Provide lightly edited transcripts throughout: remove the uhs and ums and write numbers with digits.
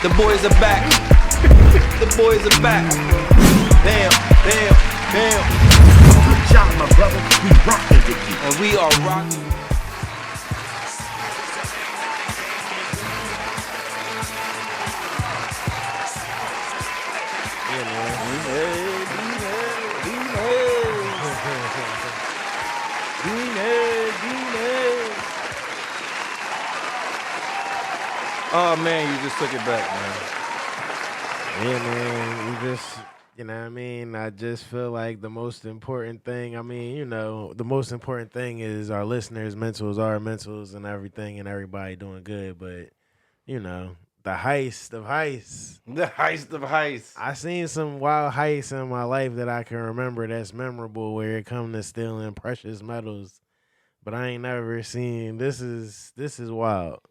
The boys are back. The boys are back. Damn, damn, damn. Good job, my brother. We rockin' with you. And we are rocking. Yeah, man. Oh man, you just took it back, man. Yeah, man. We just, you know what I mean? I just feel like the most important thing, I mean, you know, the most important thing is our listeners' mentals, our mentals, and everything, and everybody doing good. But, you know, the heist of heists. The heist of heists. I seen some wild heists in my life that I can remember that's memorable where it comes to stealing precious metals. But I ain't never seen, this is wild.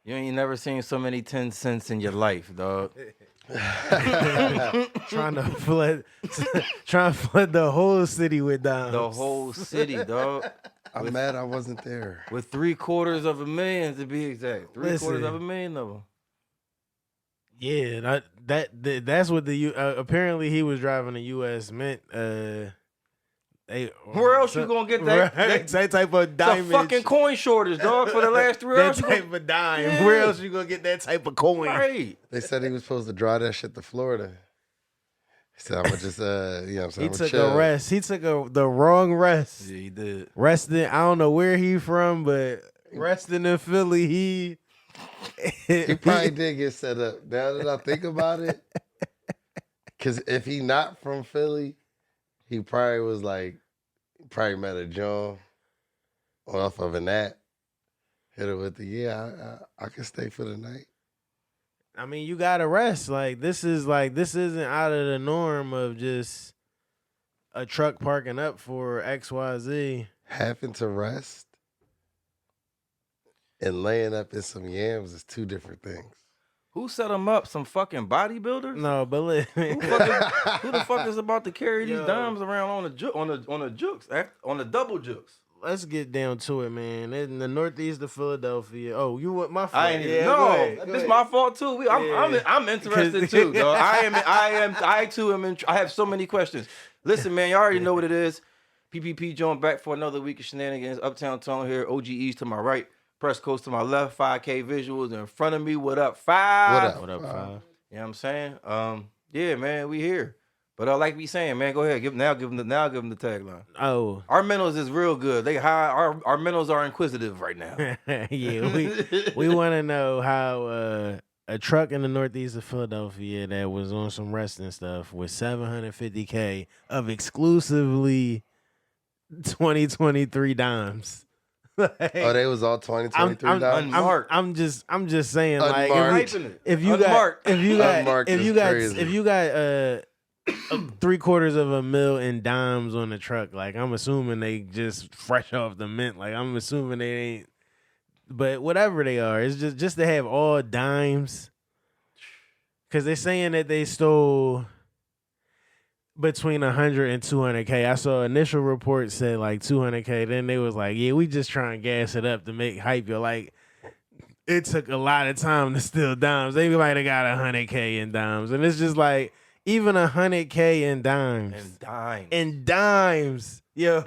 You ain't never seen so many 10 cents in your life, dog. trying to flood the whole city with dimes. The whole city, dog. I'm mad I wasn't there. With $750,000 to be exact. $750,000 of them. Yeah, that's what apparently he was driving a U.S. Mint. Where else you gonna get that? Right, that type of diamond. The fucking coin shortage, dog, for the last 3 hours. That type of dime. Yeah. Where else you gonna get that type of coin? Right. They said he was supposed to drive that shit to Florida. He said, I'm gonna just, you know what I'm saying? He took a rest. He took the wrong rest. Yeah, he did. Resting, I don't know where he from, but resting in Philly, he probably did get set up. Now that I think about it, because if he not from Philly, he probably was like, probably met a JAWN off of an app. Hit it with the, I can stay for the night. I mean, you gotta rest. This isn't out of the norm of just a truck parking up for XYZ. Having to rest and laying up in some yams is two different things. Who set him up? Some fucking bodybuilders? No, but who the fuck is about to carry these dimes around on the double jukes? Let's get down to it, man. In the northeast of Philadelphia. Oh, you want my fault? This my fault too. I'm interested too, dog. I have so many questions. Listen, man, you already know what it is. PPP joined back for another week of shenanigans. Uptown Tone here. OG East to my right. Press coast to my left, 5K visuals in front of me. What up, 5? What up, 5? You know what I'm saying? Yeah, man, we here. But like we saying, man, go ahead. Give them the tagline. Oh, our mentals is real good. They high. Our mentals are inquisitive right now. Yeah, we want to know how a truck in the northeast of Philadelphia that was on some resting stuff with $750K of exclusively 2023 dimes. They was all 2023 dimes. I'm just saying, unmarked. if you got $750,000 in dimes on the truck, I'm assuming they just fresh off the mint. I'm assuming they ain't. But whatever they are, it's just to have all dimes. Because they're saying that they stole between 100 and 200K. I saw initial reports said 200K. Then they was like, yeah, we just trying to gas it up to make hype. It took a lot of time to steal dimes. They might have got 100K in dimes. And it's just even 100K in dimes. And dimes. Yo,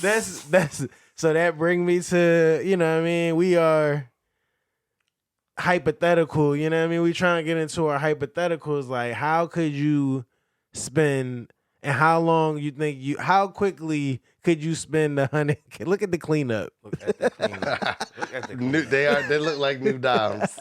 that's so that bring me to, you know what I mean? We are hypothetical, you know what I mean? We trying to get into our hypotheticals. How could you spend, and how long you think how quickly could you spend 100K? Look at the cleanup. Look at the cleanup. They look like new dimes.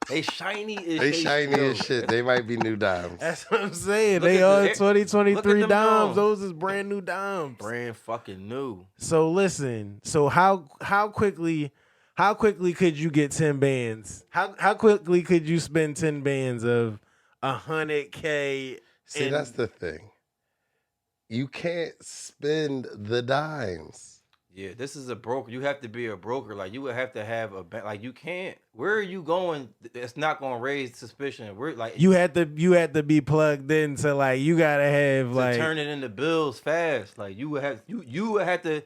They shiny as shit. They might be new dimes. That's what I'm saying. They are 2023 dimes. Those is brand new dimes. Brand fucking new. So listen. So how quickly could you get 10 bands? How quickly could you spend 10 bands of 100K? See, that's the thing. You can't spend the dimes. Yeah, this is a broker. You have to be a broker. You would have to have a bank. You can't. Where are you going? It's not going to raise suspicion. You had to be plugged in to you gotta have to turn it into bills fast. You would have to.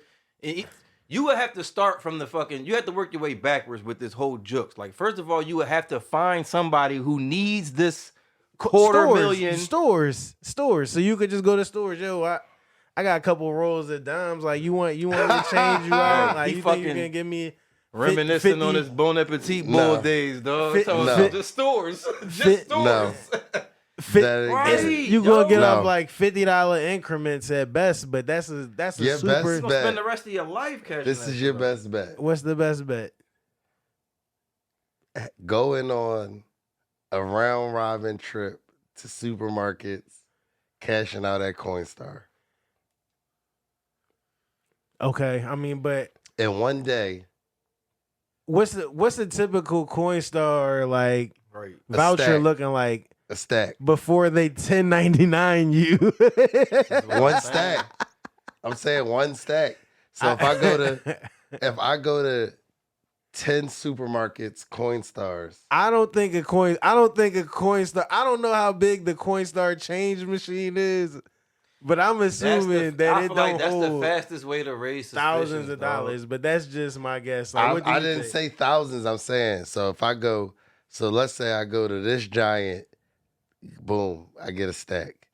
you would have to start from the fucking. You have to work your way backwards with this whole jokes. Like, first of all, you would have to find somebody who needs this $250,000 stores. So you could just go to stores. Yo, I got a couple rolls of dimes. Like, you want me to change you out? Like, you think you can give me reminiscing 50, on his Bon Appetit Bull days, dog. Just stores. Just stores. No. You gonna get up like $50 increments at best, but that's a your super. Best You're gonna bet. spend the rest of your life cashing. This is your best bet. What's the best bet? Going on a round robin trip to supermarkets, cashing out at Coinstar. Okay, I mean, but in one day, what's the typical Coinstar like voucher stack. looking like? A stack. Before they 1099 you. One stack. I'm saying one stack. So if I go to 10 supermarkets, Coinstars. I don't think a Coinstar. I don't know how big the Coinstar change machine is, but I'm assuming that it don't like that's hold the fastest way to raise thousands of dollars. But that's just my guess. Like, I didn't say thousands. I'm saying so if I go. So let's say I go to this giant. Boom, I get a stack.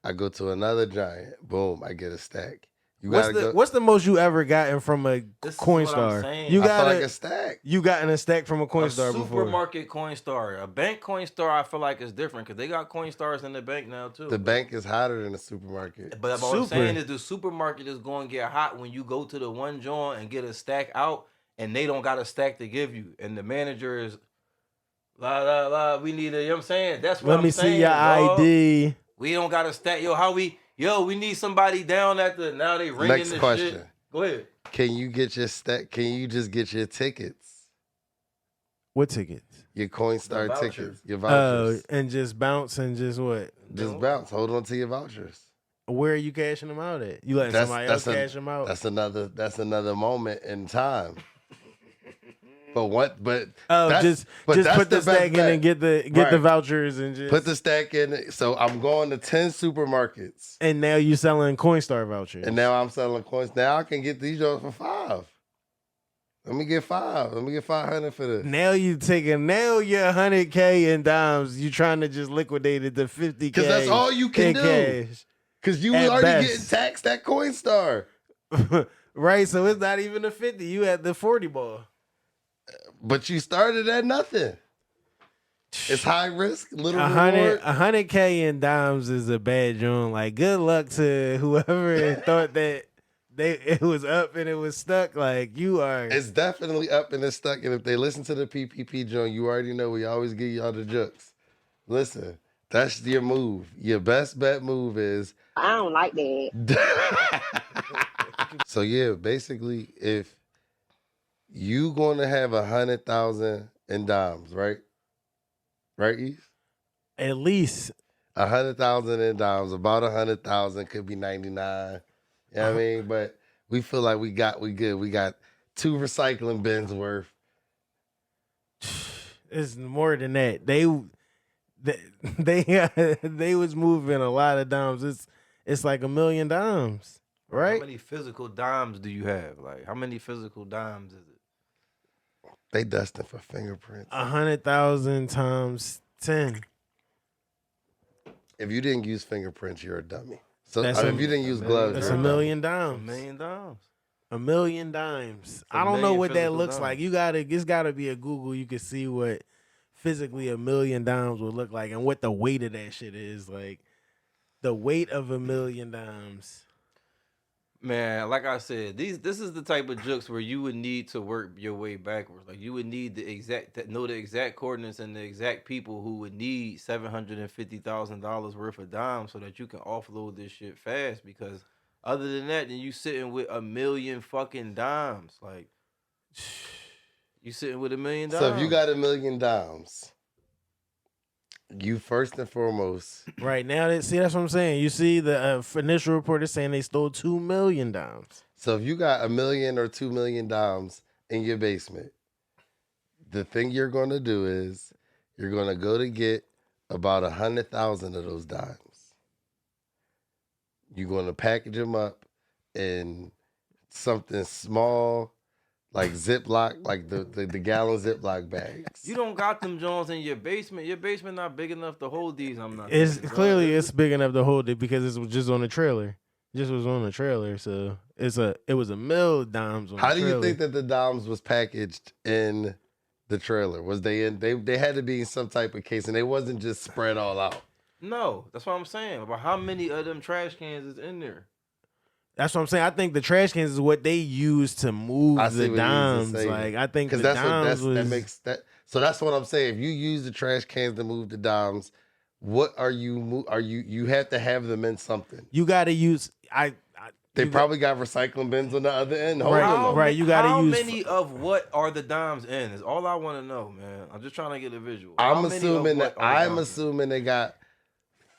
I go to another giant. Boom, I get a stack. What's the most you ever gotten from a Coinstar? You got like a stack. You gotten a stack from a Coinstar before? Supermarket Coinstar. A bank Coinstar, I feel like is different because they got Coinstars in the bank now too. The bank is hotter than the supermarket. But what I'm saying is the supermarket is going to get hot when you go to the one joint and get a stack out, and they don't got a stack to give you, and the manager is. We need a, you know what I'm saying? That's what I'm saying. Let me see your ID. We don't got a stack. We need somebody down at the, now they ringing Next the question. shit. Go ahead. Can you get your stack? Can you just get your tickets? What tickets? Your Coinstar tickets. Your vouchers. And just bounce and just what? Just bounce. Hold on to your vouchers. Where are you cashing them out at? You letting somebody else cash them out? That's another moment in time. But just put the stack in and get the vouchers and just put the stack in. So I'm going to 10 supermarkets, and now you selling Coinstar vouchers. And now I'm selling coins. Now I can get these jobs for $5. Let me get $5. Let me get $500 for this. Now you taking your $100K in dimes. You trying to just liquidate it to $50K because that's all you can do. Because you was already getting taxed at Coinstar, right? So it's not even a 50. You at the 40 ball. But you started at nothing. It's high risk, little reward. 100K in dimes is a bad joint. Like, good luck to whoever thought that it was up and it was stuck. Like, you are. It's definitely up and it's stuck. And if they listen to the PPP joint, you already know we always give y'all the jokes. Listen, that's your move. Your best bet move is. I don't like that. So yeah, basically, if you gonna have 100,000 in dimes, right? Right, East? At least 100,000 in dimes. About 100,000 could be 99. You know what I mean? But we feel like we good. We got 2 recycling bins worth. It's more than that. They was moving a lot of dimes. It's like $1 million dimes, right? How many physical dimes do you have? Like, how many physical dimes is it? They dusting for fingerprints. 100,000 times 10. If you didn't use fingerprints, you're a dummy. So if you didn't use gloves, that's you're $1 million dimes. $1 million dimes. $1 million dimes. I don't know what that looks like. It's gotta be a Google. You can see what physically $1 million dimes would look like and what the weight of that shit is. Like the weight of $1 million dimes. Man, like I said, this is the type of jokes where you would need to work your way backwards. Like you would need know the exact coordinates and the exact people who would need $750,000 worth of dimes so that you can offload this shit fast. Because other than that, then you sitting with $1 million fucking dimes. Like you sitting with $1 million dimes. So if you got $1 million dimes, you first and foremost. Right now, that's what I'm saying. You see the initial report is saying they stole $2 million dimes. So if you got $1 million or $2 million dimes in your basement, the thing you're going to do is you're going to go to get about 100,000 of those dimes. You're going to package them up in something small, like Ziploc, like the gallon Ziploc bags. You don't got them Jones in your basement. Your basement not big enough to hold these. I'm not. It's thinking, clearly dog. it's big enough to hold it because it was just on the trailer. Just was on the trailer, so it was a mill dimes on How the do trailer. you think that the Doms was packaged in the trailer? Was they in? They had to be in some type of case, and they wasn't just spread all out. No, that's what I'm saying. But how many of them trash cans is in there? That's what I'm saying. I think the trash cans is what they use to move I see the what you was dimes. saying. Like I think the Because dimes was that makes that. So that's what I'm saying. If you use the trash cans to move the Doms, what are you? Are you have to have them in something? you got to use. They you probably got recycling bins on the other end. Right, holding them. right. You gotta how use- many of what are the dimes in? Is all I want to know, man. I'm just trying to get a visual. How I'm many of assuming what that are the I'm dimes in? assuming they got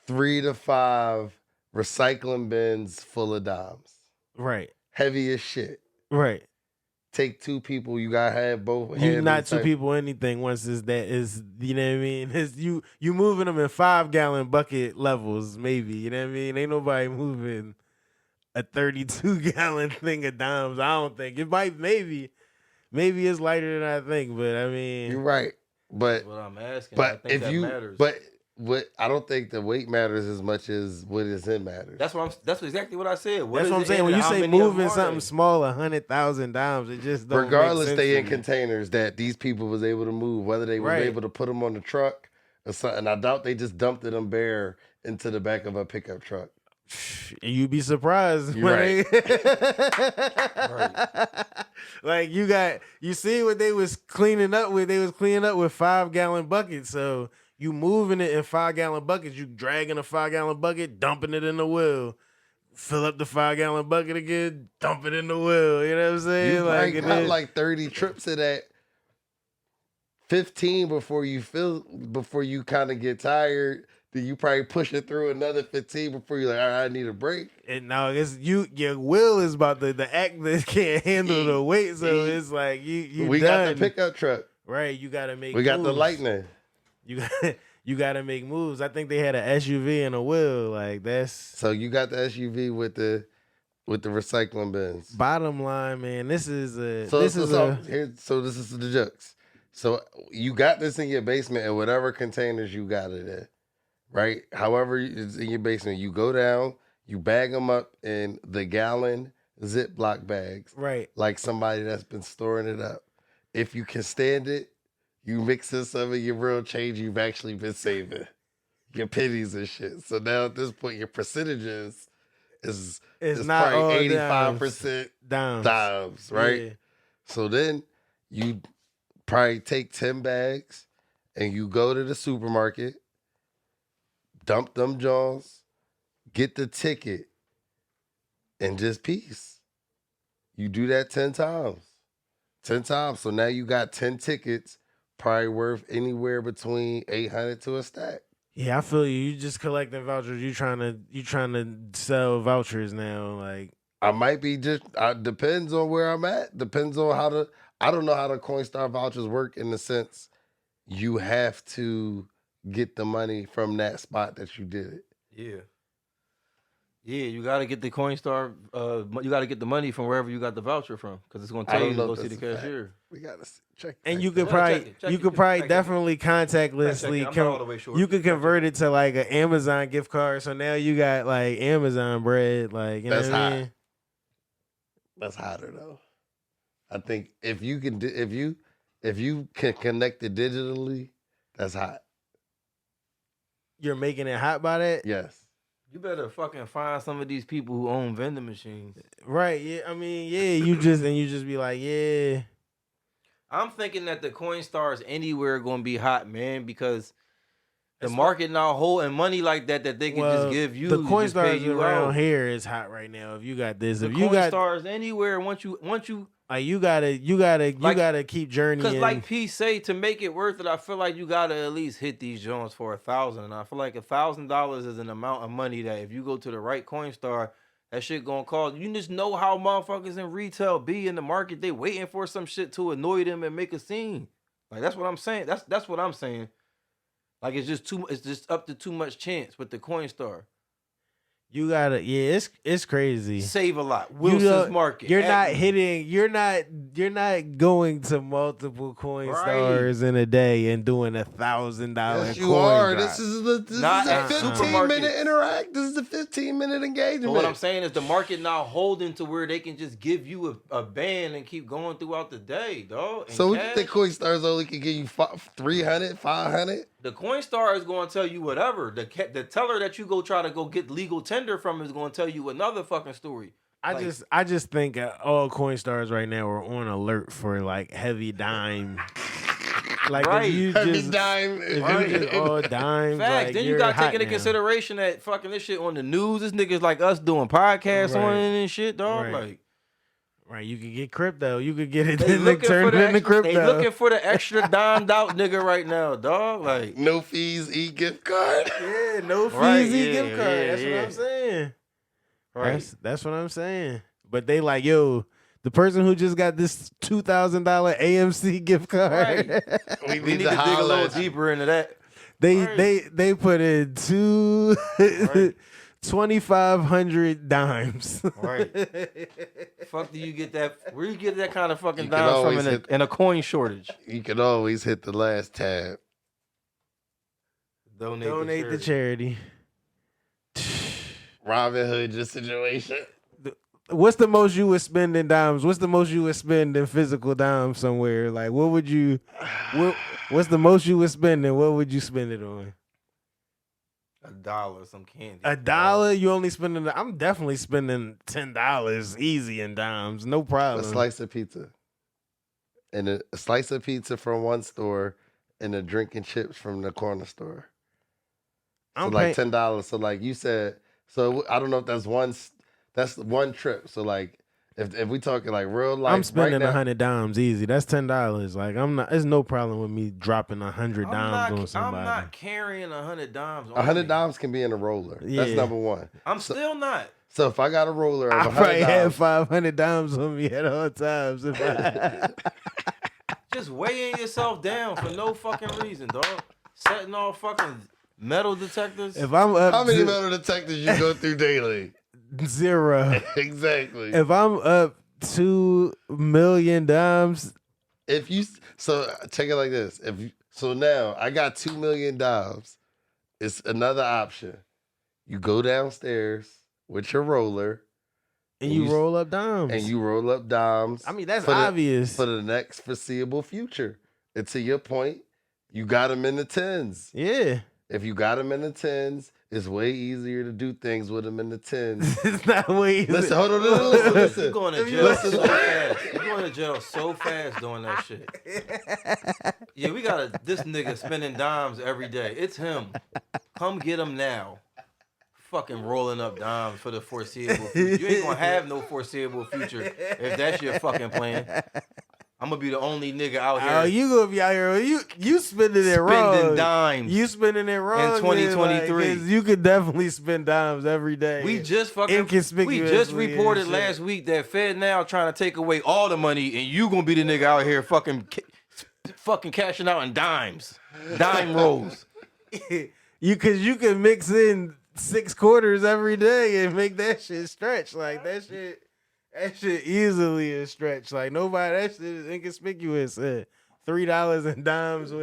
3 to 5 recycling bins full of dimes. right, Heavy as shit. right. Take 2 people. You gotta have both. You hands not on two type- people anything once is that is you know what I mean. It's you moving them in 5-gallon bucket levels maybe you know what I mean. Ain't nobody moving a 32-gallon thing of dimes. I don't think it might maybe it's lighter than I think, but I mean You're right, but That's what I'm asking. I but think if that you matters. but what I don't think the weight matters as much as what is in matters. That's exactly what I said. that's is what I'm it saying. in When and you how say many of them moving are something they? small, 100,000 dimes, it just don't Regardless, make sense they to in me. containers that these people was able to move. Whether they was Right. able to put them on the truck or something, I doubt they just dumped them bare into the back of a pickup truck. And you'd be surprised. You're when right. they- Like you see what they was cleaning up with. They was cleaning up with 5-gallon buckets. So you moving it in 5-gallon buckets. You dragging a 5-gallon bucket, dumping it in the wheel. Fill up the 5-gallon bucket again, dump it in the wheel. You know what I'm saying? You Like, probably and got then- like 30 trips of that. 15 before you kind of get tired. Then you probably push it through another 15 before you're like, all right, I need a break. and now it's your will is about the act that can't handle the weight. So it's like you We done. got the pickup truck. Right, you gotta make We got the moves. lightning. You gotta make moves. I think they had an SUV and a wheel. Like that's So you got the SUV with the recycling bins. bottom line, man. This is a So this this is is the jokes. So you got this in your basement and whatever containers you got it in, right? However it's in your basement, you go down, you bag them up in the gallon Ziploc bags, right. like somebody that's been storing it up. If you can stand it, you mix in some of your real change you've actually been saving, your pennies and shit. So now at this point, your percentages is It's not all probably dimes. 85% Dimes. dimes, right? Yeah. So then you probably take 10 bags and you go to the supermarket, dump them Jones, get the ticket, and just peace. You do that 10 times. 10 times. So now you got 10 tickets, probably worth anywhere between 800 to a stack. Yeah, I feel you. You just collecting vouchers. You trying to sell vouchers now. Like I might be just depends on where I'm at. Depends on I don't know how the Coinstar vouchers work in the sense you have to get the money from that spot that you did it. Yeah. Yeah, you got to get the Coinstar. You got to get the money from wherever you got the voucher from, because it's going to I tell don't you to know go if see the that's a fact. cashier. We gotta check. and that you could out. probably check it, you check could it, probably check it. definitely contactlessly I'm not all the way sure. you could Check it. convert it to like an Amazon gift card. So now you got like Amazon bread. Like you know That's what I hot. mean? That's hotter though. I think if you can connect it digitally, that's hot. You're making it hot by that, Yes. You better fucking find some of these people who own vending machines. right? Yeah, I mean, yeah. You just be like, yeah. I'm thinking that the Coinstars anywhere going to be hot, man, because the market now holding money like that they can just give you. The to coin just pay stars you around out. here is hot right now. If you got this, The if you got Coinstars anywhere, once you like you gotta keep journeying. because like P say, to make it worth it, I feel like you gotta at least hit these joints for $1,000. And I feel like $1,000 is an amount of money that if you go to the right Coinstar, that shit gonna cost. You just know how motherfuckers in retail be in the market. They waiting for some shit to annoy them and make a scene. Like that's what I'm saying. That's what I'm saying. Like it's just up to too much chance with the Coinstar. You gotta, it's crazy. Save a lot. You Wilson's know, Market. You're not Acme. hitting. You're not going to multiple coin Right. stores in a day and doing $1,000 Yes, coin you are. drop. This is Not a at 15-minute supermarkets. interact. This is a 15-minute engagement. So what I'm saying is the market now holding to where they can just give you a band and keep going throughout the day, dog. So what you think Coinstars only can give you 300, 500? The Coinstar is going to tell you whatever. The teller that you go try to go get legal tender from is going to tell you another fucking story. I just think all coin stars right now are on alert for like heavy dime. Like Right. if you Heavy just dime. if you just all dimes, Facts. like, Then you you're got to hot take into now. consideration that fucking this shit on the news. This niggas like us doing podcasts on Right. it and shit, dog. Right. Like Right, you could get crypto. You could get it they and looking turn for it the into extra, crypto. they looking for the extra dimed out nigga right now, dog. Like No fees, e-gift card. Yeah, no fees, Right, gift yeah, card. yeah, That's yeah. what I'm saying. right. That's what I'm saying. But they like, yo, the person who just got this $2,000 AMC gift card, Right. We We need to dig a holler little at you. deeper into that. they Right. they put in Right. 2,500 dimes. Right. Fuck do you get that? Where you get that kind of fucking You can dimes from always hit- in a coin shortage? You can always hit the last tab. Donate the charity. Robin Hood just situation. What's the most you would spend in dimes? What's the most you would spend in physical dimes somewhere? Like, what would you? What's the most you would spend, and what would you spend it on? $1, some candy. $1? You only spending? I'm definitely spending $10 easy in dimes, no A problem. slice of pizza. And a slice of pizza from one store and a drink and chips from the corner store. So I'm like paying- $10. So like you said, so I don't know if that's one trip. So like if we talking like real life, I'm spending right now, 100 dimes easy. That's $10. Like I'm not. There's no problem with me dropping 100 I'm dimes on not, somebody. I'm not carrying 100 dimes. on $100 me. can be in a roller. Yeah. That's number one. I'm still not. So if I got a roller I of probably have $100, 500 dimes on me at all times. If I, Just weighing yourself down for no fucking reason, dog. Setting off fucking metal detectors. if I'm up how many to metal detectors you go through daily? 0, Exactly. if I'm up 2 million dimes, If you so take it like this. So now I got $2 million. It's another option. You go downstairs with your roller and And you you- roll up dimes, and you roll up dimes. I mean, that's for the- obvious. for the next foreseeable future. And to your point, you got them in the tens. Yeah. If you got them in the tens, it's way easier to do things with them in the tens. It's not way easy. Listen, hold on, listen, You're listen. going to jail so fast. You're going to jail so fast doing that shit. Yeah, we got this nigga spending dimes every day. It's him. Come get him now. Fucking rolling up dimes for the foreseeable future. You ain't gonna have no foreseeable future if that's your fucking plan. I'm gonna be the only nigga out here Oh, you gonna be out here? You spending it wrong? spending dimes. You spending it wrong In 2023. Like, 'cause you could definitely spend dimes every day. We just fucking Inconspicuously reported and last shit. week that Fed now trying to take away all the money, and you gonna be the nigga out here fucking cashing out in dimes, dime rolls. you can mix in 6 quarters every day and make that shit stretch like that shit. That shit easily is stretch. Like nobody. That shit is inconspicuous. $3 in dimes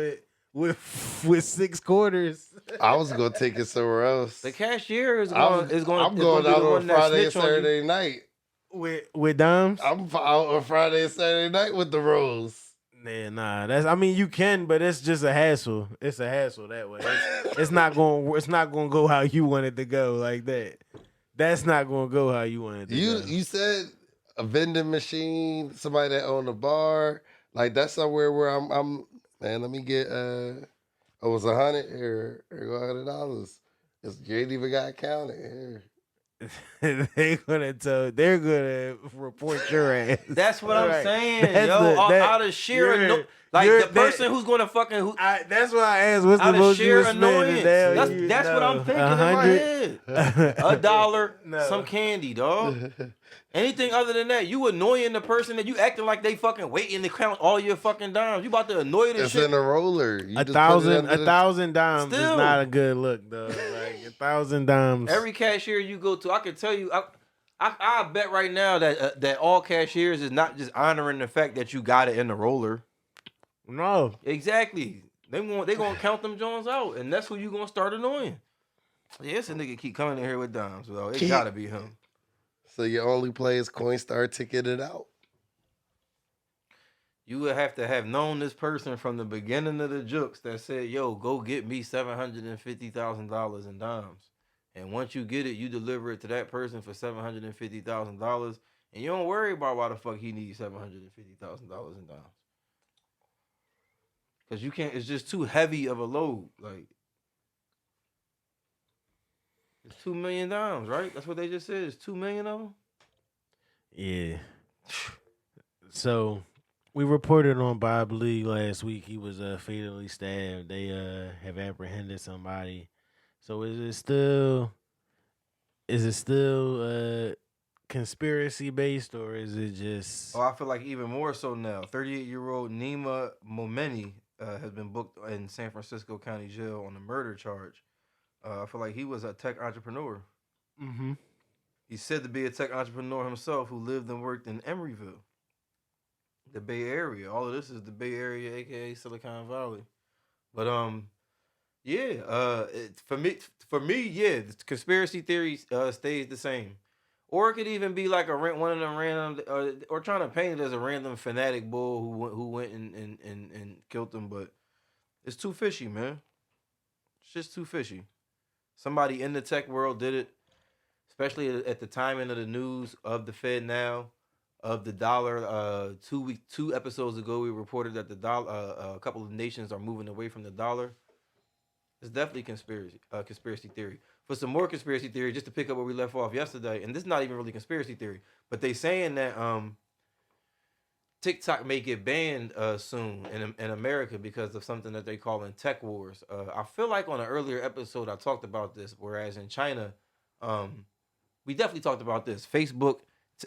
with 6 quarters. I was gonna take it somewhere else. The cashier is I'm going. going be the out one on that Friday and snitch on you. Saturday night. With dimes. I'm out on Friday and Saturday night with the rolls. Nah. I mean, you can, but it's just a hassle. It's a hassle that way. It's not going. It's not going to go how you want it to go like that. That's not going to go how you want it to go. You said a vending machine, somebody that owned a bar, like that's somewhere where I'm man, let me get it was $100 here go $100. You ain't even got counted here. They're gonna report your ass. That's what I'm Right. saying, That's yo. the- Out of sheer you're- like you're- the person who's gonna fucking That's why I asked, what's the out of most you sheer would spend annoyance. today? That's what I'm thinking in my 100? head. $1, No. some candy, dog. Anything other than that, you annoying the person that you acting like they fucking waiting to count all your fucking dimes. You about to annoy this It's shit. in a roller. You A just put it thousand under the- dimes is Still. not a good look though. Like Like 1,000 dimes. Every cashier you go to, I can tell you, I bet right now that that all cashiers is not just honoring the fact that you got it in the roller. No. Exactly. They gonna count them Jones out, and that's who you gonna start annoying. Yeah, this a nigga keep coming in here with dimes, though. It gotta be him. So your only play is Coinstar ticketed out. You would have to have known this person from the beginning of the jokes that said, "Yo, go get me $750,000 in dimes." And once you get it, you deliver it to that person for $750,000, and you don't worry about why the fuck he needs $750,000 in dimes. Cause you can't. It's just too heavy of a load. Like it's 2 million dimes, right? That's what they just said. It's 2 million of them. Yeah. So we reported on Bob Lee last week. He was fatally stabbed. They have apprehended somebody. So is it still conspiracy based, or is it just? Oh, I feel like even more so now. 38-year-old Nima Momeni has been booked in San Francisco County Jail on a murder charge. I feel like he was a tech entrepreneur. Mm-hmm. He's said to be a tech entrepreneur himself who lived and worked in Emeryville, the Bay Area. All of this is the Bay Area, aka Silicon Valley. But yeah. For me, yeah, the conspiracy theory stays the same. Or it could even be like one of them random, or trying to paint it as a random fanatic bull who went and killed them. But it's too fishy, man. It's just too fishy. Somebody in the tech world did it, especially at the timing of the news of the Fed now, of the dollar. 2 episodes ago, we reported that the dollar, a couple of nations are moving away from the dollar. It's definitely conspiracy theory. For some more conspiracy theory, just to pick up where we left off yesterday, and this is not even really conspiracy theory, but they saying that TikTok may get banned soon in America because of something that they call in tech wars. I feel like on an earlier episode I talked about this, whereas in China, we definitely talked about this. Facebook,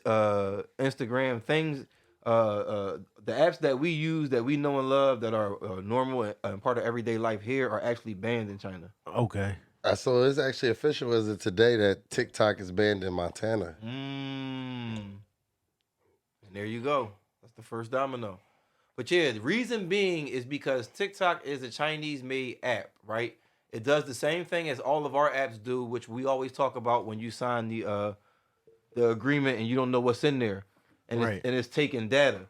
Instagram, things, the apps that we use, that we know and love, that are normal and part of everyday life here, are actually banned in China. Okay. So it's actually official as of today that TikTok is banned in Montana. And there you go. That's the first domino. But yeah, the reason being is because TikTok is a Chinese-made app, right? It does the same thing as all of our apps do, which we always talk about when you sign the agreement and you don't know what's in there, and Right. it's taking data.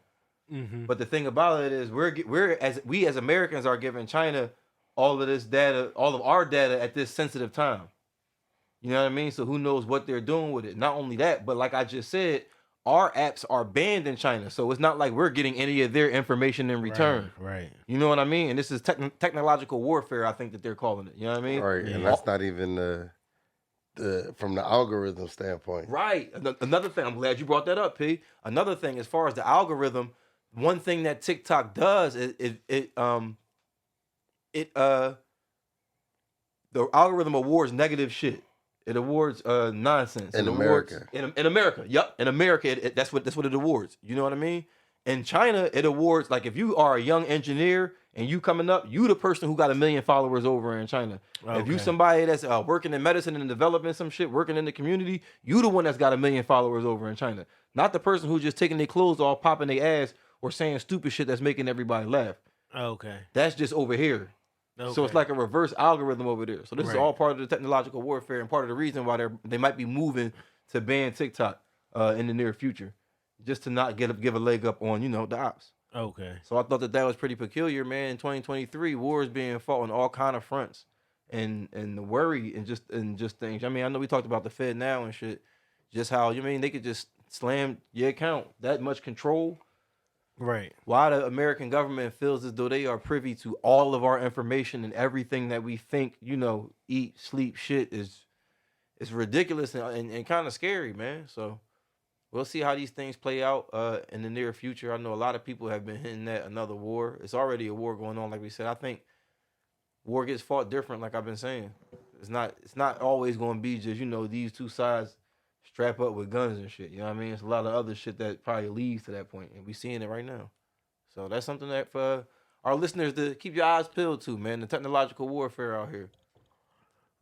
Mm-hmm. But the thing about it is, we as Americans are giving China all of this data, all of our data at this sensitive time. You know what I mean? So who knows what they're doing with it? Not only that, but like I just said, our apps are banned in China, so it's not like we're getting any of their information in return. Right. You know what I mean? And this is technological warfare, I think that they're calling it. You know what I mean? Right, Yeah. and that's not even the from the algorithm standpoint. Right. Another thing, I'm glad you brought that up, P. Another thing, as far as the algorithm, one thing that TikTok does is the algorithm awards negative shit. It awards nonsense. In It awards- America. In America. Yep. In America, that's what it awards. You know what I mean? In China, it awards, like, if you are a young engineer and you coming up, you the person who got 1 million followers over in China. If you Okay. somebody that's working in medicine and developing some shit, working in the community, you the one that's got 1 million followers over in China. Not the person who's just taking their clothes off, popping their ass, or saying stupid shit that's making everybody laugh. Okay. That's just over here. So it's Okay. like a reverse algorithm over there. So this is Right. all part of the technological warfare and part of the reason why they might be moving to ban TikTok in the near future, just to not give a leg up on the ops. Okay. So I thought that was pretty peculiar, man. In 2023, wars being fought on all kind of fronts, and the worry and just things. I mean, I know we talked about the Fed now and shit, just how they could just slam your account, that much control. Right. Why the American government feels as though they are privy to all of our information and everything that we think, eat, sleep, shit is ridiculous and kind of scary, man. So we'll see how these things play out in the near future. I know a lot of people have been hinting at another war. It's already a war going on, like we said. I think war gets fought different, like I've been saying. It's not always going to be just, these two sides strap up with guns and shit. You know what I mean? It's a lot of other shit that probably leads to that point, and we seeing it right now. So that's something that for our listeners to keep your eyes peeled to, man. The technological warfare out here.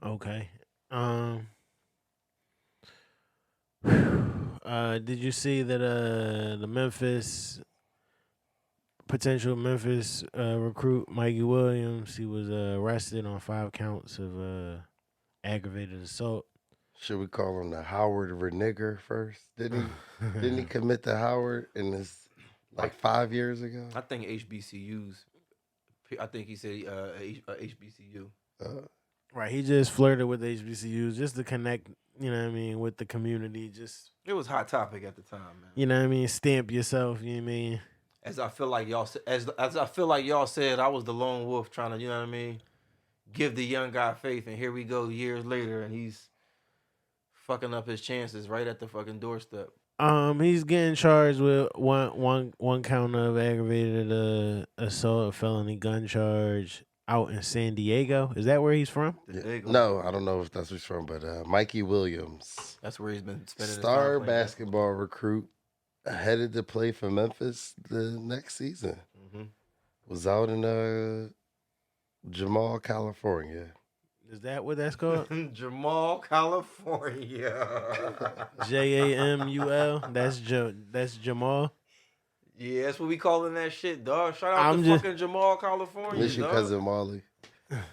Okay. Um. Did you see that the potential Memphis recruit Mikey Williams, he was arrested on 5 counts of aggravated assault. Should we call him the Howard Renigger first? Didn't he commit to Howard in this like 5 years ago? I think HBCUs. I think he said HBCU. Right, he just flirted with HBCUs just to connect, you know what I mean, with the community. Just, It was hot topic at the time, man. you know what I mean, stamp yourself, you know what I mean? As I feel like y'all said, I was the lone wolf trying to, you know what I mean, give the young guy faith, and here we go years later, and he's fucking up his chances right at the fucking doorstep. He's getting charged with one count of aggravated assault, a felony gun charge out in San Diego. Is that where he's from? No, I don't know if that's where he's from, but Mikey Williams, That's where he's been spending star his time playing basketball recruit, headed to play for Memphis the next season. Mhm. Was out in Jamal, California. Is that what that's called? Jamal, California. JAMUL. That's Jamal. Yeah, that's what we calling that shit, dog. Shout out I'm to just- fucking Jamal, California, Miss you, dog. cousin Molly.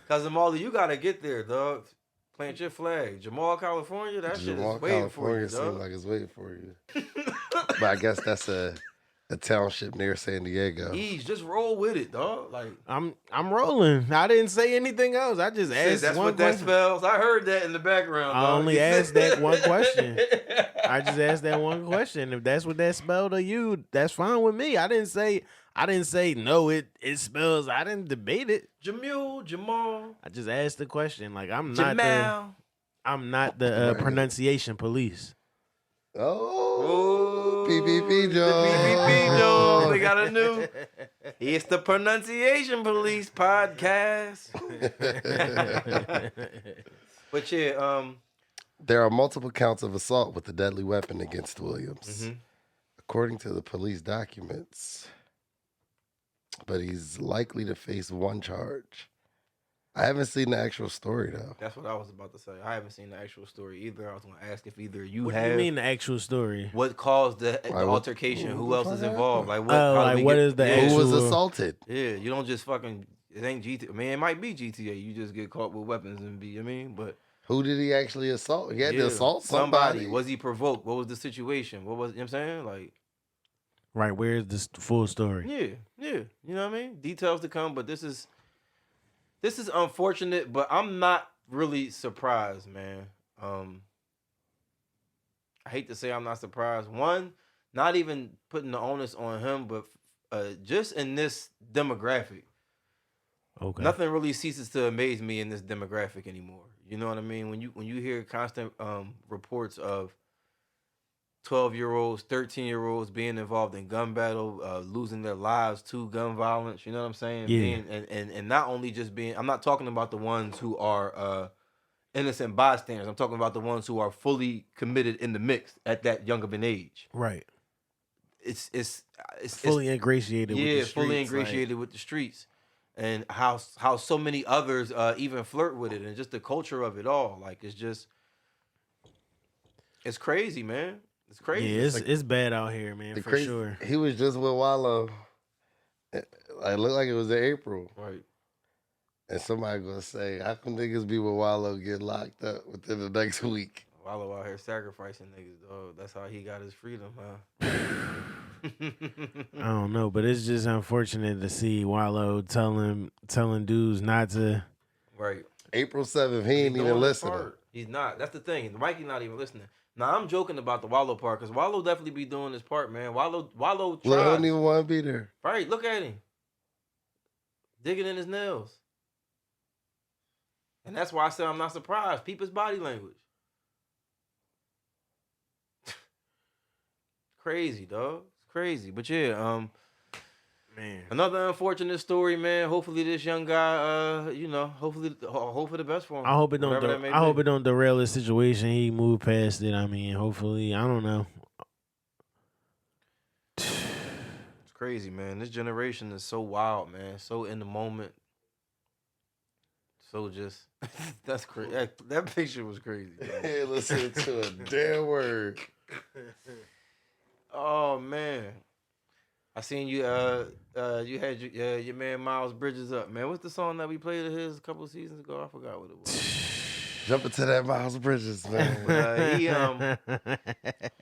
Cousin Molly, you gotta get there, dog. Plant your flag. Jamal, California, that Jamal, shit is waiting for California you, seems dog. like it's waiting for you. But I guess that's a township near San Diego. Ease, just roll with it, dog. Like, I'm rolling. I didn't say anything else. I just shit, asked that's one what that question. spells. I heard that in the background, I dog. only asked that one question. I just asked that one question. If that's what that spelled to you, that's fine with me. I didn't say no. It spells. I didn't debate it. Jamal, I just asked the question. Like I'm Jamal. not the pronunciation police. Oh, PPP The Joe. PPP Joe. They got a new. It's the Pronunciation Police podcast. But yeah, There are multiple counts of assault with a deadly weapon against Williams, according to the police documents. But he's likely to face one charge. I haven't seen the actual story though. that's what I was about to say. I haven't seen the actual story either. I was going to ask if either you What have. do you mean the actual story? What caused the what- altercation? Who what else the is fuck involved? Like what? Oh, how did like we what get- is the yeah. Who was actual- assaulted? Yeah, you don't just fucking. It ain't GTA. I mean, it might be GTA. You just get caught with weapons and be. I mean, but Who did he actually assault? He had to yeah, assault somebody. Was he provoked? What was the situation? What was, you know what I'm saying? Like, Right, where's the full story? yeah. You know what I mean? Details to come, but this is unfortunate, but I'm not really surprised, man. I hate to say I'm not surprised. One, not even putting the onus on him, but just in this demographic, Okay. nothing really ceases to amaze me in this demographic anymore. You know what I mean? When you hear constant reports of 12-year-olds, 13-year-olds being involved in gun battle, losing their lives to gun violence, you know what I'm saying? Yeah. And not only just being, I'm not talking about the ones who are innocent bystanders. I'm talking about the ones who are fully committed in the mix at that young of an age. Right. It's Fully ingratiated with the streets. fully ingratiated with the streets. And how so many others even flirt with it, and just the culture of it all. Like, it's crazy, man. It's crazy. Yeah, it's bad out here, man, The for crazy, sure. He was just with Wallow. It looked like it was in April. Right. And somebody gonna say, how come niggas be with Wallow get locked up within the next week? Wallow out here sacrificing niggas, dog. That's how he got his freedom, huh? I don't know, but it's just unfortunate to see Wallow telling dudes not to. Right. April 7th, he ain't He's even doing his listening. part. He's not. That's the thing. Mikey not even listening. Now I'm joking about the Wallow part, because Wallow definitely be doing his part, man. Wallow Look, he tries. don't even want to be there. Right, look at him. Digging in his nails. And that's why I said I'm not surprised. Peep his body language. Crazy, dog. It's crazy. But yeah, Man, another unfortunate story, man. Hopefully this young guy, hopefully hope for the best for him. I hope it don't. Whatever that may I hope be. it don't derail the situation. He moved past it. I mean, hopefully, I don't know. It's crazy, man. This generation is so wild, man. So in the moment. so just that's crazy. That picture was crazy. He ain't listening to a damn word. Oh man, I seen you. You had your man Miles Bridges up. Man, what's the song that we played of his a couple of seasons ago? I forgot what it was. Jumping to that Miles Bridges, man.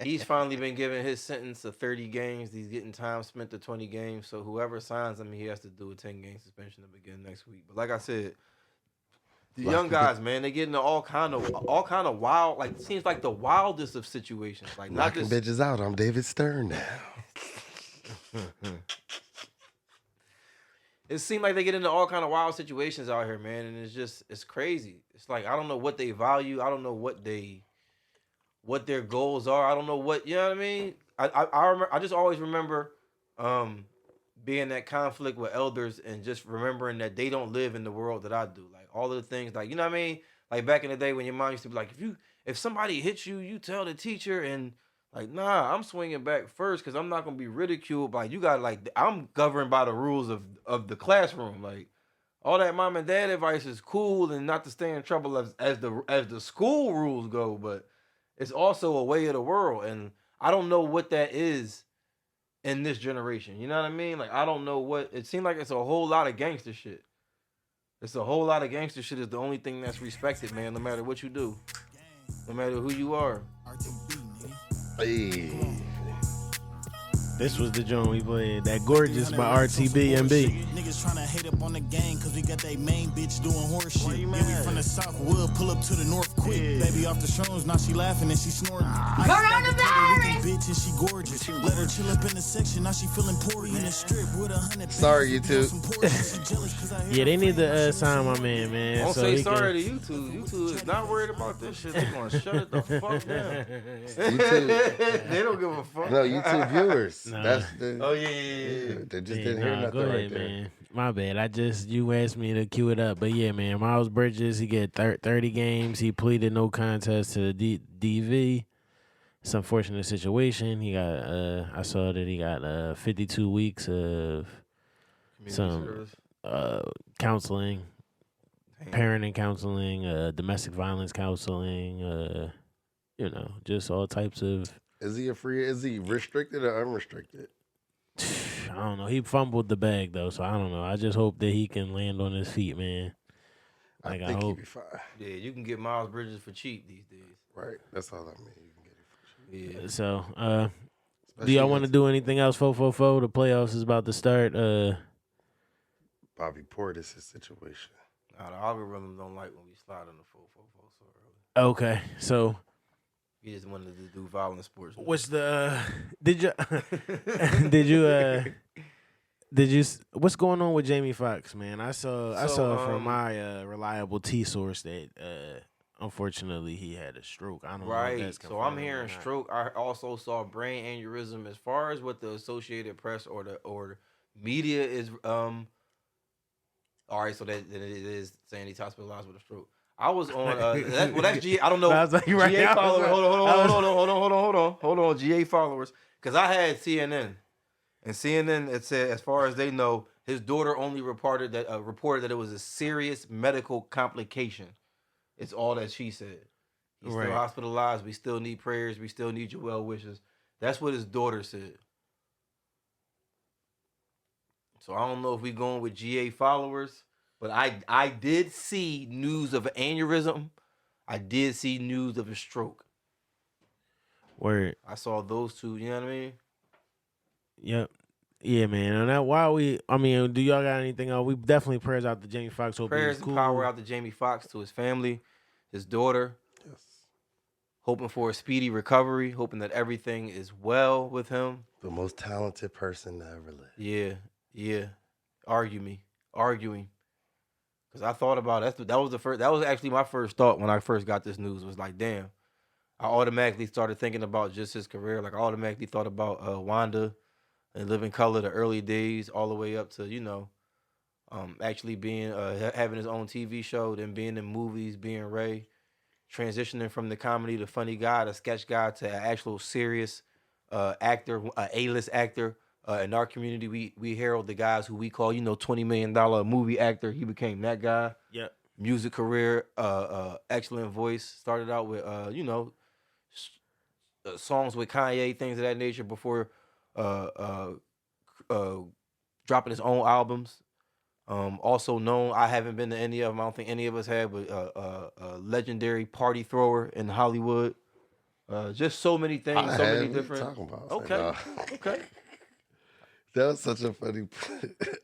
He's finally been given his sentence of 30 games. He's getting time spent to 20 games. So whoever signs him, he has to do a 10-game suspension to begin next week. But like I said, the young guys, man, they get into all kind of wild. Like it seems like the wildest of situations. Like not Knocking just bitches out. I'm David Stern now. It seems like they get into all kind of wild situations out here, man, and it's crazy. It's like I don't know what they value. I don't know what their goals are. I don't know what, you know what I mean. I just always remember being in that conflict with elders and just remembering that they don't live in the world that I do. Like all of the things, like you know what I mean. Like back in the day when your mom used to be like, if somebody hits you, you tell the teacher and. Like, nah, I'm swinging back first because I'm not going to be ridiculed by, you got like, I'm governed by the rules of the classroom. Like, all that mom and dad advice is cool and not to stay in trouble as the school rules go, but it's also a way of the world. And I don't know what that is in this generation. You know what I mean? Like, I don't know what, it seems like it's a whole lot of gangster shit. It's a whole lot of gangster shit is the only thing that's respected, man, no matter what you do. No matter who you are. Hey. This was the joint we played. That Gorgeous by RTBMB. Niggas trying to hate up on the gang because we got they main bitch doing horse shit. Yeah, we from the South Wood, pull up to the North quick. Baby off the shrooms, now she laughing and she snorting. Coronavirus! Bitch and she gorgeous. Let her chill up in the section, now she feeling poor in the strip with 100. Sorry, YouTube. Yeah, they need to sign my man. Don't so say sorry to YouTube. YouTube is not worried about this shit. They're going to shut it the fuck down. YouTube. They don't give a fuck. No, YouTube viewers. Nah. That's the. Oh, yeah. They just didn't hear nothing go ahead, right there. man. My bad. You asked me to cue it up. But yeah, man, Miles Bridges, he get 30 games. He pleaded no contest to the DV. It's an unfortunate situation. He got, I saw that he got 52 weeks of some counseling, parenting counseling, domestic violence counseling, just all types of. Is he restricted or unrestricted? I don't know. He fumbled the bag though, so I don't know. I just hope that he can land on his feet, man. Like, I think hope. he'll be fine. Yeah, you can get Miles Bridges for cheap these days. Right. That's all I mean. You can get it for cheap. Yeah. So, do Especially y'all want to do anything else? 444. The playoffs is about to start. Bobby Portis' situation. Nah, the algorithm don't like when we slide on the 444 so early. Okay, so He just wanted to do violent sports. what's the? What's going on with Jamie Foxx, man? I saw from my reliable T source that unfortunately he had a stroke. I don't know. If that's So I'm confirmed or hearing not. stroke. I also saw brain aneurysm. As far as what the Associated Press or the media is, all right. So that it is saying he's hospitalized with a stroke. I was on. That's GA. I don't know. I was like, right, GA I was followers. like- Hold on. GA followers, because I had CNN, and CNN it said as far as they know, his daughter only reported that it was a serious medical complication. It's all that she said. He's Right. still hospitalized. We still need prayers. We still need your well wishes. That's what his daughter said. So I don't know if we going with GA followers, but I did see news of an aneurysm. I did see news of a stroke. Word. I saw those two. You know what I mean? Yep. Yeah, man. And that do y'all got anything else? We definitely prayers out to Jamie Foxx. Hope Prayers he's and cool. power out to Jamie Foxx, to his family, his daughter. Yes. Hoping for a speedy recovery. Hoping that everything is well with him. The most talented person to ever live. Yeah. Arguing. Because I thought about it. That was actually my first thought when I first got this news. Was like, damn. I automatically started thinking about just his career. Like I automatically thought about Wanda and Living Color, the early days, all the way up to, actually being having his own TV show, then being in movies, being Ray, transitioning from the comedy to funny guy, the sketch guy, to an actual serious actor, A-list actor. In our community, we herald the guys who we call, $20 million movie actor. He became that guy. Yep. music career, excellent voice. Started out with songs with Kanye, things of that nature before dropping his own albums. Also known, I haven't been to any of them. I don't think any of us have, but a legendary party thrower in Hollywood. Just so many things, so many different. Talking about? Okay, okay. That was such a funny.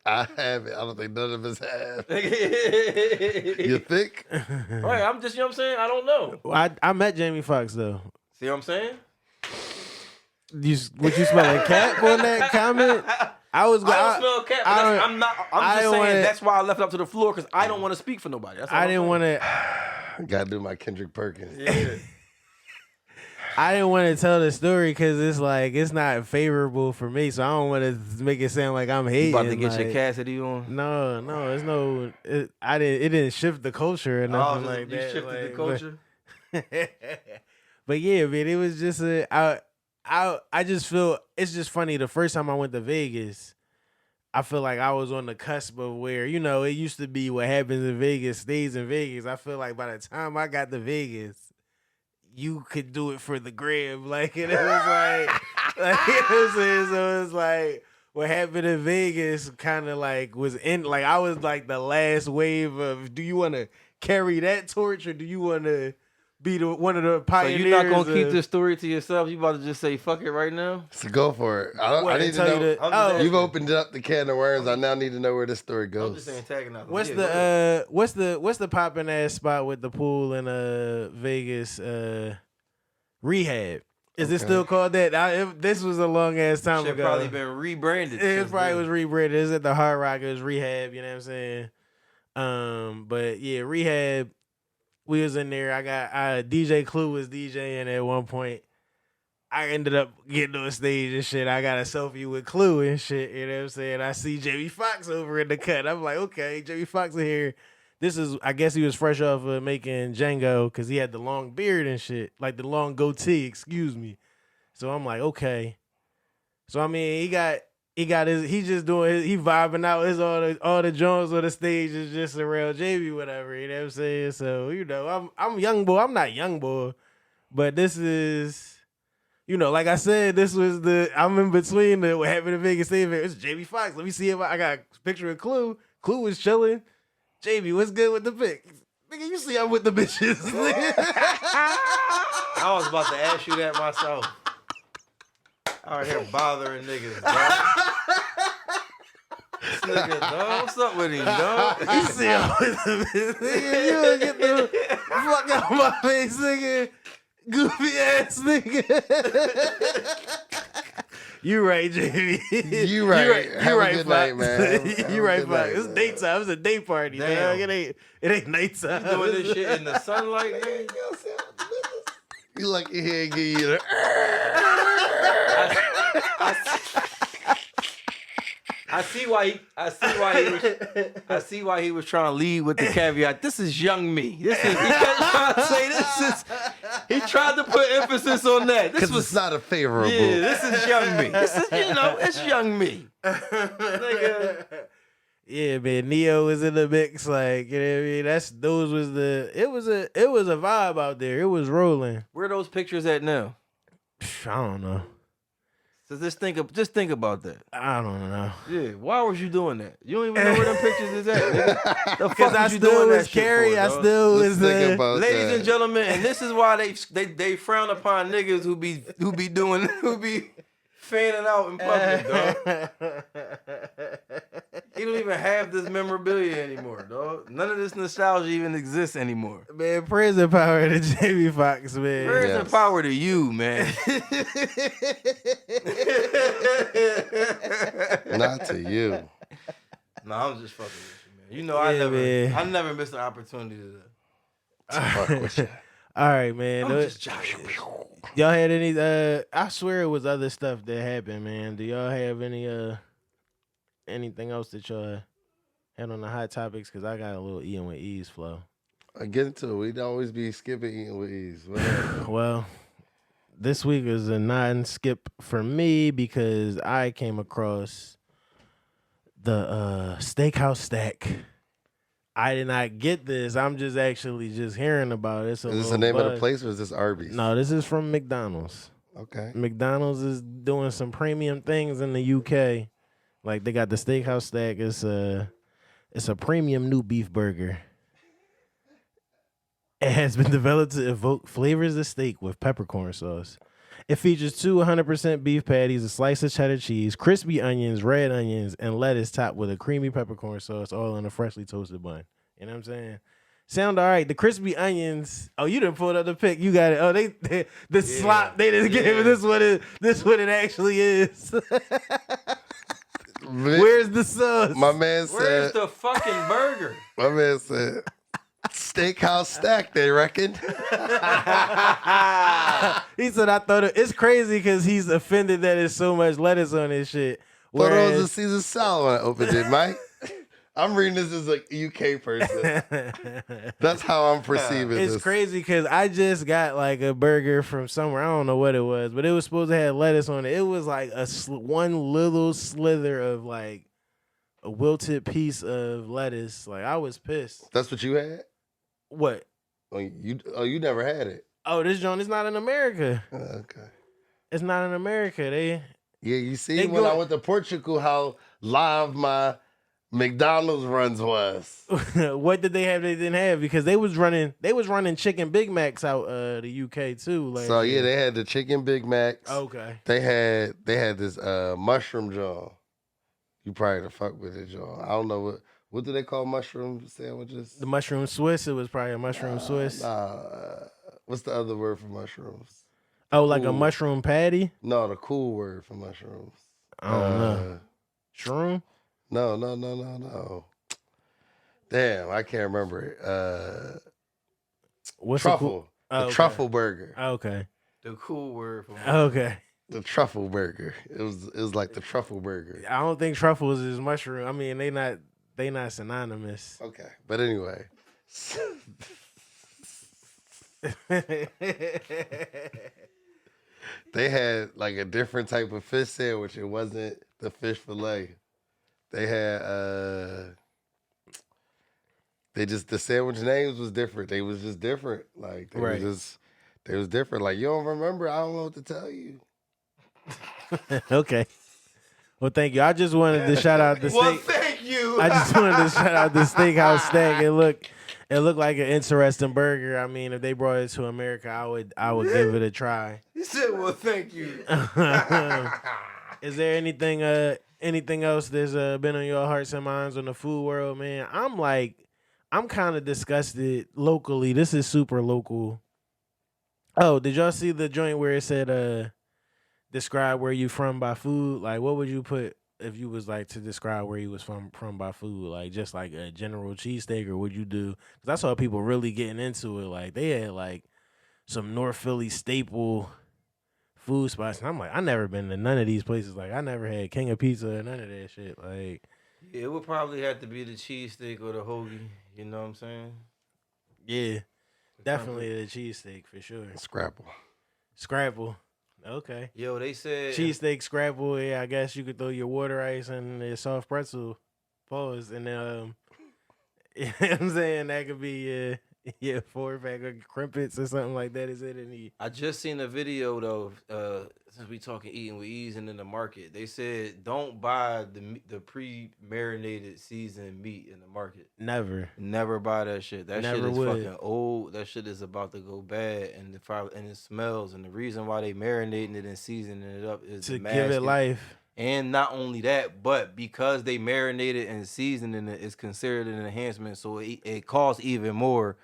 I have it. I don't think none of us have. You think? Right, I'm just, you know what I'm saying? I don't know. I met Jamie Foxx though. See what I'm saying? Would you smell a cat on that comment? I don't smell cat, but I'm just saying that's why I left it up to the floor because I don't want to speak for nobody. That's all I didn't want to. Gotta do my Kendrick Perkins. Yeah. I didn't want to tell the story because it's like it's not favorable for me, so I don't want to make it sound like I'm hating. You about to get like, your Cassidy on? No, it's no. It didn't shift the culture or nothing like you that. shifted the culture. But yeah, man, it was just I just feel it's just funny. The first time I went to Vegas, I feel like I was on the cusp of where, you know, it used to be what happens in Vegas stays in Vegas. I feel like by the time I got to Vegas, you could do it for the gram. Like, and it was like it was, so it's like what happened in Vegas kind of like was in, like I was like the last wave of, do you want to carry that torch or do you want to be one of the pioneers? So you're not gonna keep this story to yourself? You about to just say fuck it right now? So go for it. I need to know. You've opened up the can of worms. I now need to know where this story goes. I'm just antagonizing. What's the popping ass spot with the pool in Vegas? Rehab. Is it still called that? This was a long ass time ago. Probably been rebranded. It probably was rebranded. It's at the Hard Rock. It was Rehab. You know what I'm saying? But yeah, Rehab. We was in there. I got DJ Clue was DJing at one point. I ended up getting on stage and shit. I got a selfie with Clue and shit. You know what I'm saying? I see Jamie Foxx over in the cut. I'm like, okay, Jamie Foxx in here. This is, I guess he was fresh off of making Django because he had the long beard and shit, like the long goatee. Excuse me. So I'm like, okay. So I mean, he just doing his, he vibing out his all the joints on the stage is just around Jamie, whatever, you know what I'm saying? So, you know, I'm young boy. I'm not young boy, but this is, you know, like I said, this was I'm in between what happened in Vegas State Fair. It's Jamie Foxx. Let me see if I got a picture of Clue. Clue was chilling. Jamie, what's good with the pic? Nigga, you see I'm with the bitches. I was about to ask you that myself. Out here bothering niggas, dog. This nigga, dog. What's up with him, dog? You see him with the nigga. You don't get the fuck out of my face, nigga. Goofy ass nigga. You right, Jamie. You right. You right, good night, man. You right, Fox. It's daytime. It's a day party. Dog. It ain't nighttime. You doing this shit in the sunlight, nigga? You lucky he ain't give you the. I see why he was trying to lead with the caveat. This is young me. He tried to put emphasis on that. This was it's not a favorable. Yeah, this is young me. This is, it's young me. Nigga. Yeah, man. Neo was in the mix, like, you know what I mean? It was a vibe out there. It was rolling. Where are those pictures at now? I don't know. So just think about that. I don't know. Yeah, why was you doing that? You don't even know where them pictures is at, nigga. The Because fuck I was you still doing was that shit carry. for, I dog? still was Think about Ladies that. and gentlemen, and this is why they frown upon niggas who be fanning out in public, dog. He don't even have this memorabilia anymore, dog. None of this nostalgia even exists anymore. Man, praise and power to Jamie Foxx, man. Praise and power to you, man. Not to you. No, I'm just fucking with you, man. You know, I never missed an opportunity to Fuck with you. All right, man. I'm just joshing. Y'all had any? I swear it was other stuff that happened, man. Do y'all have any? Anything else that y'all had on the hot topics? Because I got a little eating with ease flow. I get into it. We'd always be skipping eating with ease. Whatever. Well, this week is a non-skip for me because I came across the Steakhouse Stack I did not get this. I'm just actually just hearing about it. It's a Is this the little name of the buzz. place or is this Arby's? No, this is from McDonald's. Okay. McDonald's is doing some premium things in the UK. Like they got the steakhouse stack. It's a premium new beef burger. It has been developed to evoke flavors of steak with peppercorn sauce. It features 2 100% beef patties, a slice of cheddar cheese, crispy onions, red onions, and lettuce topped with a creamy peppercorn sauce, all on a freshly toasted bun. You know what I'm saying? Sound all right. The crispy onions. Oh, you done pulled up the pic. You got it. Oh, the slop. They just gave it. This what it actually is. Where's the sauce? My man said. Where's the fucking burger? My man said. Steakhouse stack, they reckon. He said, I thought it's crazy because he's offended that there's so much lettuce on his shit. Thought it was a Caesar salad when I opened it, Mike. I'm reading this as a UK person. That's how I'm perceiving this. It's crazy because I just got like a burger from somewhere. I don't know what it was, but it was supposed to have lettuce on it. It was like one little slither of like a wilted piece of lettuce. Like I was pissed. That's what you had? What? Oh, you never had it. Oh, this joint is not in America. Okay. It's not in America. Yeah, you see when I went to Portugal, how live my McDonald's runs was. What did they have they didn't have? Because they was running chicken Big Macs out the UK too. So yeah, they had the chicken Big Macs. Okay. They had this mushroom jaw. You probably the fuck with it, jaw. I don't know what do they call mushroom sandwiches? The mushroom Swiss. It was probably a mushroom Swiss. What's the other word for mushrooms? Oh, like a mushroom patty? No, the cool word for mushrooms. I don't know. Shroom? No. Damn, I can't remember it. What's truffle. The truffle burger. Okay. The cool word for okay. The truffle burger. It was like the truffle burger. I don't think truffles is mushroom. I mean, they not synonymous. Okay, but anyway. They had like a different type of fish sandwich. It wasn't the fish fillet. They had the sandwich names was different. They was just different. Like they was different. Like you don't remember, I don't know what to tell you. Okay. Well, thank you. I just wanted to shout out the steak. Well, thank you. I just wanted to shout out the steakhouse stack. It looked like an interesting burger. I mean, if they brought it to America, I would give it a try. He said, "Well, thank you." Is there anything else that's been on your hearts and minds on the food world, man? I'm kind of disgusted locally. This is super local. Oh, did y'all see the joint where it said describe where you from by food? Like, what would you put if you was like to describe where you was from by food? Like, just like a general cheesesteak, or would you do? Because I saw people really getting into it. Like, they had like some North Philly staple food spots, and I'm like, I never been to none of these places. Like, I never had King of Pizza or none of that shit. Like, yeah, it would probably have to be the cheesesteak or the hoagie. You know what I'm saying? Yeah, definitely the cheesesteak for sure. Scrapple. Okay. Yo, they said cheesesteak, scrapple. Yeah, I guess you could throw your water ice and the soft pretzel. Pause. And then, you know what I'm saying? That could be 4-pack of crimpets or something like that. Is it any? I just seen a video though. Since we talking eating with ease and in the market, they said don't buy the pre-marinated seasoned meat in the market. Never buy that shit. That shit is fucking old. That shit is about to go bad, and it smells. And the reason why they marinating it and seasoning it up is to give it life. And not only that, but because they marinated and seasoning it, it's considered an enhancement, so it costs even more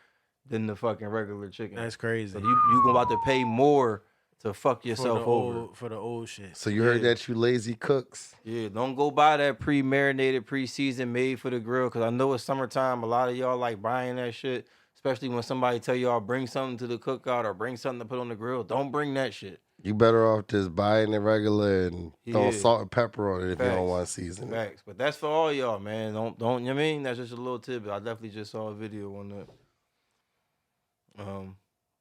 than the fucking regular chicken. That's crazy. So you about to pay more to fuck yourself over for the old shit. So you heard that, you lazy cooks? Yeah, don't go buy that pre-marinated, pre-seasoned, made for the grill. Cause I know it's summertime. A lot of y'all like buying that shit, especially when somebody tell y'all bring something to the cookout or bring something to put on the grill. Don't bring that shit. You better off just buying it regular and throwing salt and pepper on it if you don't want to season it. Facts. But that's for all y'all, man. Don't you know what I mean? That's just a little tidbit. I definitely just saw a video on that.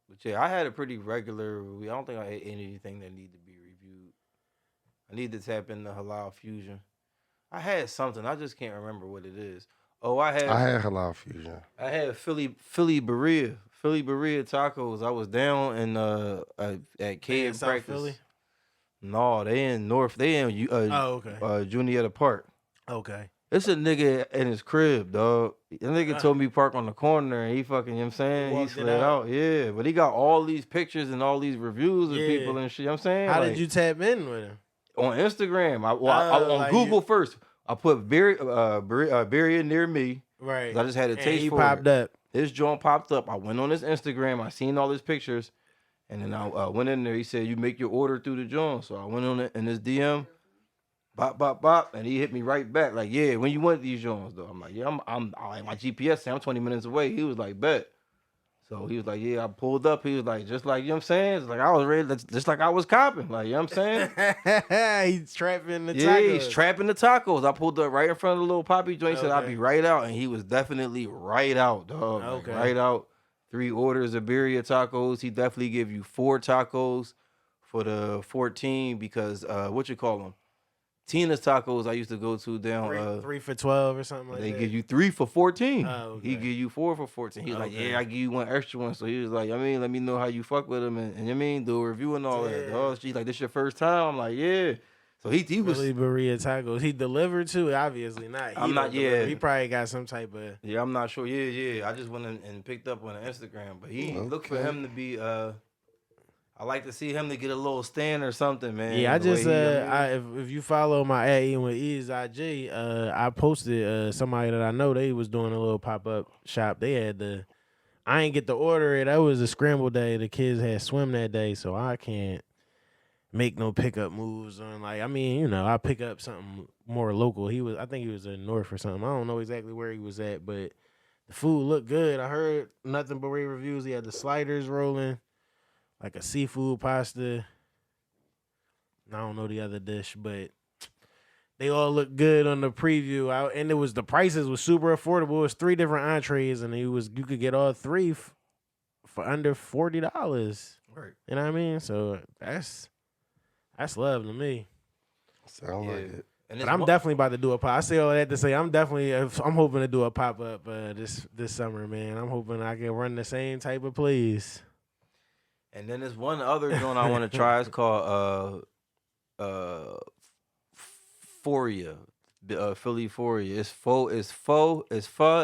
But yeah, I had a pretty regular. I don't think I ate anything that needed to be reviewed. I need to tap into halal fusion. I had something. I just can't remember what it is. Oh, I I had halal fusion. I had Philly Berea tacos. I was down in at K in South practice. Philly? No, they in North. They in Oh, okay. Juniata Park. Okay. It's a nigga in his crib, dog. The nigga told me park on the corner and he fucking, you know what I'm saying? He Walked it slid out. out. Yeah, but he got all these pictures and all these reviews of Yeah. people and shit. You know what I'm saying? How Like, did you tap in with him? on Instagram. I on like Google first. I put Berea near me. Right. 'Cause I just had a And taste he for popped it. up. His joint popped up. I went on his Instagram. I seen all his pictures. And then I went in there. He said, you make your order through the joint. So I went on it in his DM. Bop, bop, bop. And he hit me right back. Like, yeah, when you want these joints, though? I'm like, yeah, I'm like, my GPS said I'm 20 minutes away. He was like, bet. So he was like, yeah, I pulled up. He was like, just like, you know what I'm saying? It's like I was ready, just like I was copping. Like, you know what I'm saying? He's trapping the Yeah, tacos. he's trapping the tacos. I pulled up right in front of the little poppy joint. Said I'd Okay. be right out, and he was definitely right out, dog. Like, Okay. right out. 3 orders of birria tacos. He definitely give you 4 tacos for the 14 because what you call them? Tina's tacos I used to go to down. 3 for 12 or something like They that. give you 3 for 14. Oh, okay. He give you 4 for 14. He's like, Okay. yeah, I give you 1 extra one. So he was like, I mean, let me know how you fuck with him and I mean, do a review and all that. Yeah. Dog. She's like, this your first time? I'm like, yeah. So he was. Philly Berea tacos. He delivered to? Obviously not. I'm not- don't deliver. yeah. He probably got some type of. Yeah, I'm not sure. Yeah. I just went in and picked up on Instagram, but he looked for him to be. I like to see him to get a little stand or something, man. Yeah, I The way just if you follow my at Eating with Ease IG, I posted somebody that I know they was doing a little pop up shop. They had I ain't get to order it. That was a scramble day. The kids had swim that day, so I can't make no pickup moves on. Like, I mean, you know, I pick up something more local. I think he was in North or something. I don't know exactly where he was at, but the food looked good. I heard nothing but rave reviews. He had the sliders rolling, like a seafood pasta. I don't know the other dish, but they all look good on the preview. And the prices was super affordable. It was 3 different entrees, and you could get all 3 for under $40. Right. You know what I mean? So that's love to me. Sound like it. And But I'm definitely about to do a pop. I say all that to say I'm hoping to do a pop up this summer, man. I'm hoping I can run the same type of plays. And then there's one other joint I want to try. It's called Foria, Philly Foria. It's pho,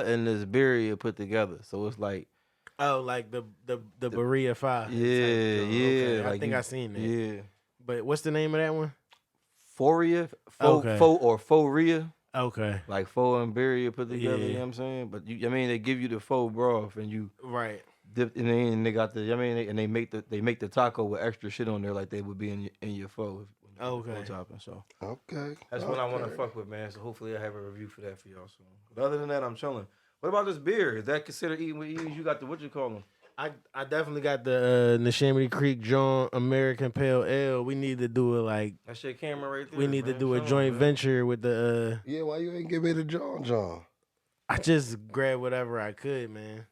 and this birria put together. So it's like, Oh, like the Berea 5. yeah. Okay. I like think you- I seen that. Yeah, But what's the name of that one? Foria, Okay. Foria, Okay. like pho and birria put together. Yeah. You know what I'm saying? But I mean, they give you the pho broth and you Right. dip, and they got the. I mean, and they make the taco with extra shit on there like they would be in your pho. Okay. Topping. So Okay. that's what I want to fuck with, man. So hopefully I have a review for that for y'all soon. But other than that, I'm chilling. What about this beer? Is that considered eating with ease? You got the what you call them? I definitely got the Neshaminy Creek JAWN American Pale Ale. We need to do it like That's your camera right there. we need to man. do a Show 'em, joint man. venture with the. Yeah, why you ain't give me the John? I just grabbed whatever I could, man.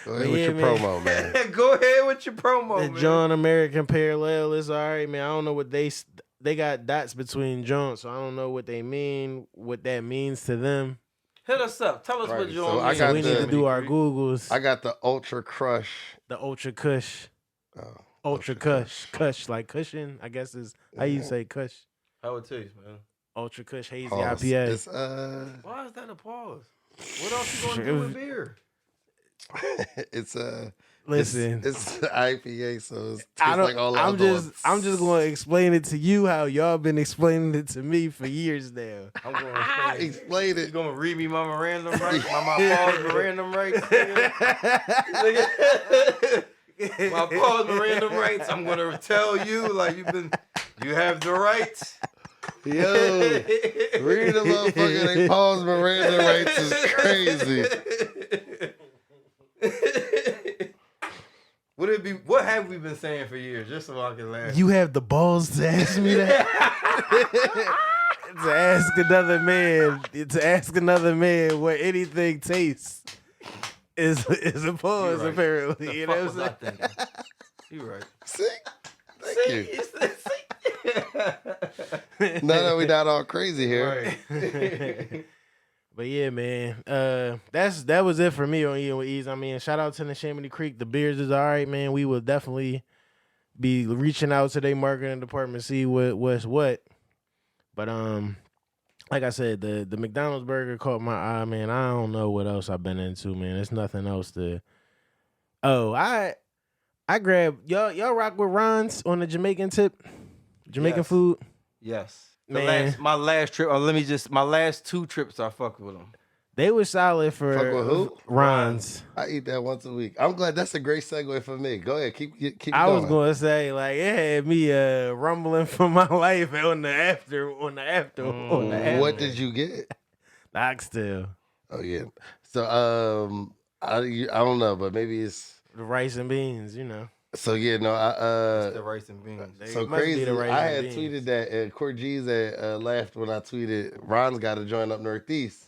Go ahead Yeah, with your man. promo, man. Go ahead with your promo, The man. JAWN American Pale Ale is all right, man. I don't know what they got dots between joints, so I don't know what they mean, what that means to them. Hit us up. Tell us Right, what you so on. I So got we need to do our Googles. I got the Ultra Crush. The Ultra Kush. Oh, Ultra Kush, like cushion, I guess is how you say Kush. How it tastes, man. Ultra Kush Hazy pause. IPA. It's Why is that a pause? What else you gonna do with beer? it's Listen, it's IPA, so it's I don't. like all the I'm other just. ones. I'm just going to explain it to you how y'all been explaining it to me for years now. I'm going to Explain You it. gonna read me my Miranda rights? My pause Miranda rights? Nigga. My pause Miranda rights. I'm gonna tell you like you have the right. Yo, read the motherfucker. They pause Miranda rights is crazy. What have we been saying for years? Just so I can laugh. You have the balls to ask me that. To ask another man what anything tastes is a pause. right. Apparently, you know what I'm saying? Thinking? You right. See? Thank you. No, we not all crazy here. Right. But yeah, man. That was it for me on Eating with Ease. I mean, shout out to the Neshaminy Creek. The beers is all right, man. We will definitely be reaching out to their marketing department, see what's what. But like I said, the McDonald's burger caught my eye, man. I don't know what else I've been into, man. There's nothing else to. Oh, I grabbed y'all rock with Ron's on the Jamaican tip, Jamaican Yes. food. Yes. Man. My last trip. My last 2 trips I fucked with them. They were solid for Fuck with who? Ron's. I eat that once a week. I'm glad. That's a great segue for me. Go ahead, keep I going. was going to say, like, it had me rumbling for my life on the after. What did you get? The oxtail, Oh yeah. So I don't know, but maybe it's the rice and beans, you know. so yeah. No, The rice and beans. so It must be crazy. the rice I and had beans. tweeted that, and Court G's laughed when I tweeted Ron's got to join up Northeast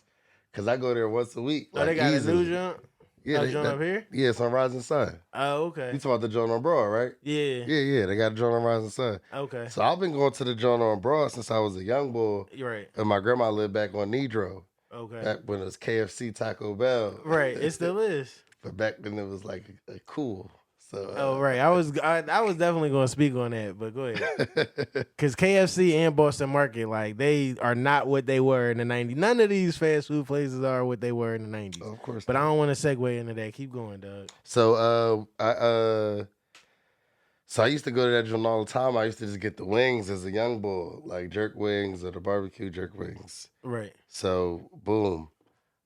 because I go there once a week. Oh, they got easily. a new joint? Yeah, A joint up here? Yeah, it's on Rising Sun. Oh, okay. You talking about the joint on Broad, right? Yeah. Yeah. They got a joint on Rising Sun. Okay. So I've been going to the joint on Broad since I was a young boy, You're right. and my grandma lived back on Nedro. Okay. Back when it was KFC, Taco Bell. Right. It still is. But back then it was like a cool. So Oh, right. I was definitely going to speak on that, but go ahead. Because KFC and Boston Market, like, they are not what they were in the 90s. None of these fast food places are what they were in the 90s. Of course. But I don't want to segue into that. Keep going, dog. So so I used to go to that joint all the time. I used to just get the wings as a young boy, like jerk wings or the barbecue jerk wings. Right. So boom,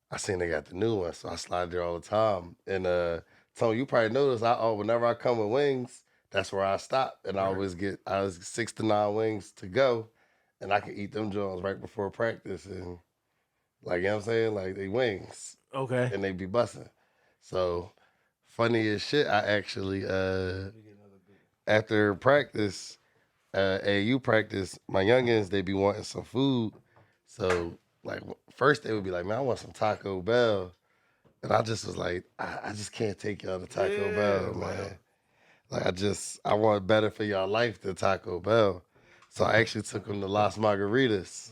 I seen they got the new one, so I slide there all the time. And Tony, you probably noticed whenever I come with wings, that's where I stop, and I always get 6 to 9 wings to go, and I can eat them joints right before practice, and like you know what I'm saying, like they wings, Okay. and they be busting. So funny as shit, I actually after practice, AU practice, my youngins they be wanting some food, so like first they would be like, man, I want some Taco Bell. And I just was like, I just can't take y'all to Taco Bell, man. Like I want better for y'all life than Taco Bell. So I actually took them to Las Margaritas.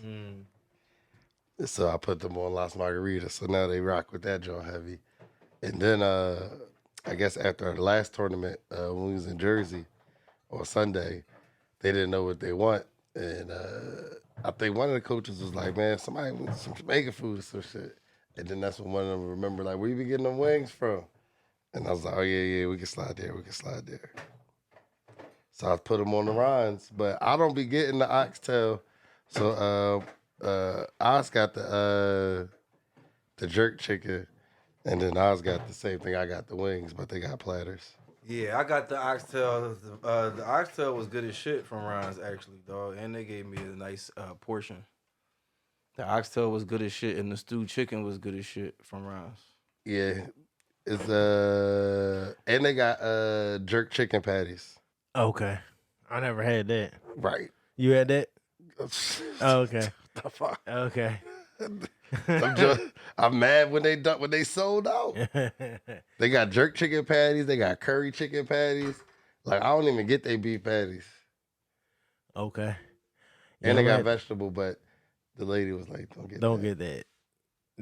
So I put them on Las Margaritas. So now they rock with that joint heavy. And then I guess after the last tournament, when we was in Jersey on Sunday, they didn't know what they want. And I think one of the coaches was like, man, somebody wants some Jamaican food or some shit. And then that's when one of them remembered, like, where you be getting them wings from? And I was like, oh, yeah, we can slide there. So I put them on the rinds. But I don't be getting the oxtail. So Oz got the jerk chicken. And then Oz got the same thing. I got the wings, but they got platters. Yeah, I got the oxtail. The oxtail was good as shit from Ron's, actually, dog. And they gave me a nice portion. The oxtail was good as shit, and the stewed chicken was good as shit from Ron's. Yeah. It's and they got jerk chicken patties. Okay. I never had that. Right. You had that? Oh, okay. The fuck? Okay. I'm mad when they sold out. They got jerk chicken patties. They got curry chicken patties. Like I don't even get they beef patties. Okay. And they Yeah, got man. vegetable, but the lady was like, "Don't get that."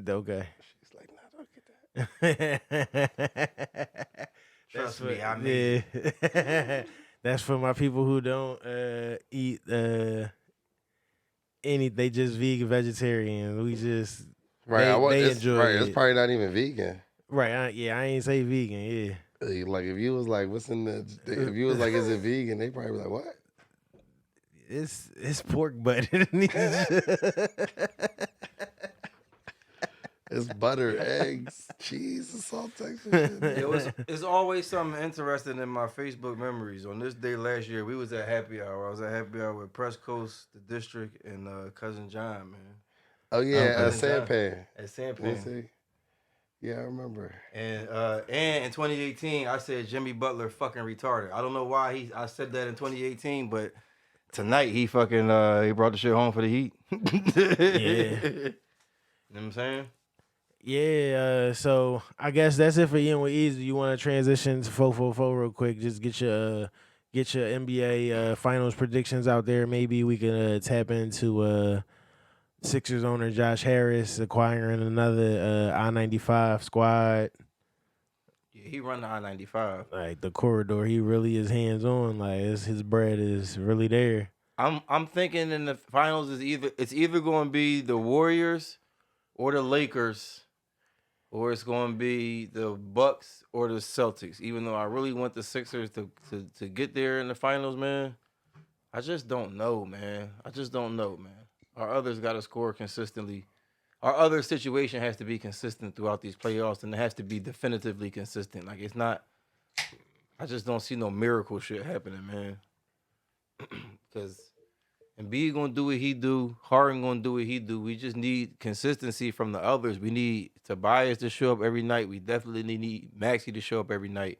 Okay. She's like, "Nah, don't get that." Trust me, I mean. Yeah. That's for my people who don't eat any. They just vegan, vegetarian. We just Right. they enjoy right. it. It's probably not even vegan. Right. I ain't say vegan. Yeah. Like if you was like, "What's in the?" If you was like, "Is it vegan?" They probably be like, "What?" It's pork butt. It's butter, eggs, cheese, and salt type of shit. It's always something interesting in my Facebook memories. On this day last year, we was at happy hour. I was at happy hour with Press Coast, the district, and cousin John, man. Oh yeah, Cousin John. Sampan. At Let Sampan. me see. Yeah, I remember. And in 2018, I said Jimmy Butler fucking retarded. I don't know why I said that in 2018, but tonight he fucking he brought the shit home for the Heat. Yeah. You know what I'm saying? Yeah, so I guess that's it for Ian with Easy. You want to transition to 444 real quick? Just get your get your NBA finals predictions out there. Maybe we can tap into Sixers owner Josh Harris acquiring another I-95 squad. Yeah, he run the I-95. Like the corridor, he really is hands on. Like his bread is really there. I'm thinking in the finals it's either going to be the Warriors or the Lakers, or it's going to be the Bucks or the Celtics. Even though I really want the Sixers to get there in the finals, man, I just don't know, man. Our others got to score consistently. Our other situation has to be consistent throughout these playoffs, and it has to be definitively consistent. Like it's not. I just don't see no miracle shit happening, man. Because Embiid gonna do what he do, Harden gonna do what he do. We just need consistency from the others. We need Tobias to show up every night. We definitely need Maxey to show up every night.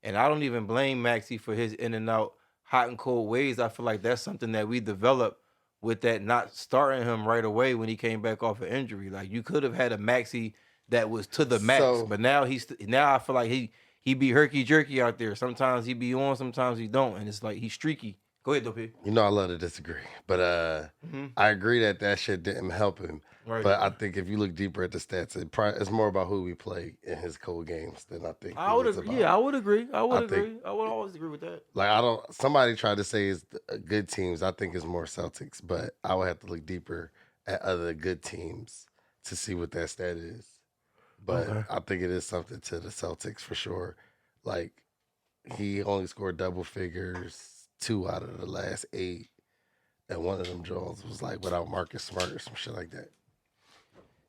And I don't even blame Maxey for his in and out hot and cold ways. I feel like that's something that we developed with that not starting him right away when he came back off an injury. Like you could have had a Maxey that was to the max, but now now I feel like he be herky jerky out there. Sometimes he be on, sometimes he don't, and it's like he's streaky. Go ahead, Dopey. You know I love to disagree, but I agree that shit didn't help him. Right. But I think if you look deeper at the stats, it's more about who we play in his cold games than I think. I would agree. Yeah, I would agree. I would always agree with that. Like somebody tried to say it's good teams. I think it's more Celtics, but I would have to look deeper at other good teams to see what that stat is. But I think it is something to the Celtics for sure. Like he only scored double figures 2 out of the last 8, and one of them Jones was like without Marcus Smart or some shit like that.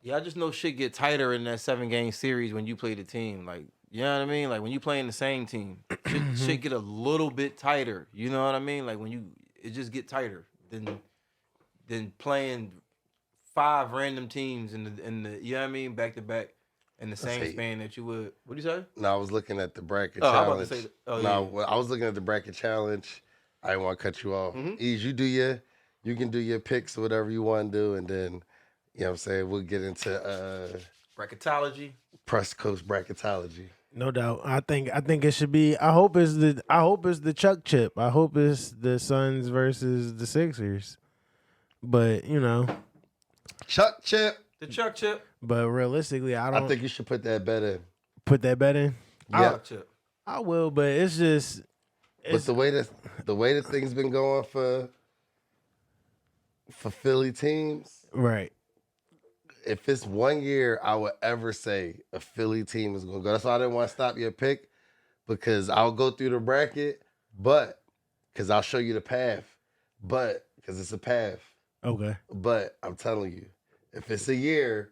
Yeah, I just know shit get tighter in that 7-game series when you play the team. Like, you know what I mean? Like when you play in the same team, shit get a little bit tighter. You know what I mean? Like it just get tighter than playing 5 random teams in the you know what I mean, back to back in the same span that you would. What do you say? No, I was looking at the bracket challenge. challenge. I was about to say I was looking at the bracket challenge. I didn't want to cut you off. Ease, you can do your picks or whatever you want to do, and then you know what I'm saying, we'll get into bracketology. Press Coast bracketology. No doubt. I think it should be. I hope it's the Chuck chip. I hope it's the Suns versus the Sixers. But you know, Chuck chip. The Chuck chip. But realistically, I think you should put that bet in. Put that bet in. Yeah, I will. But it's just. But the way that things been going for Philly teams, right? If it's 1 year, I would ever say a Philly team is gonna go. That's why I didn't want to stop your pick, because I'll go through the bracket, but because I'll show you the path, but because it's a path. Okay. But I'm telling you, if it's a year,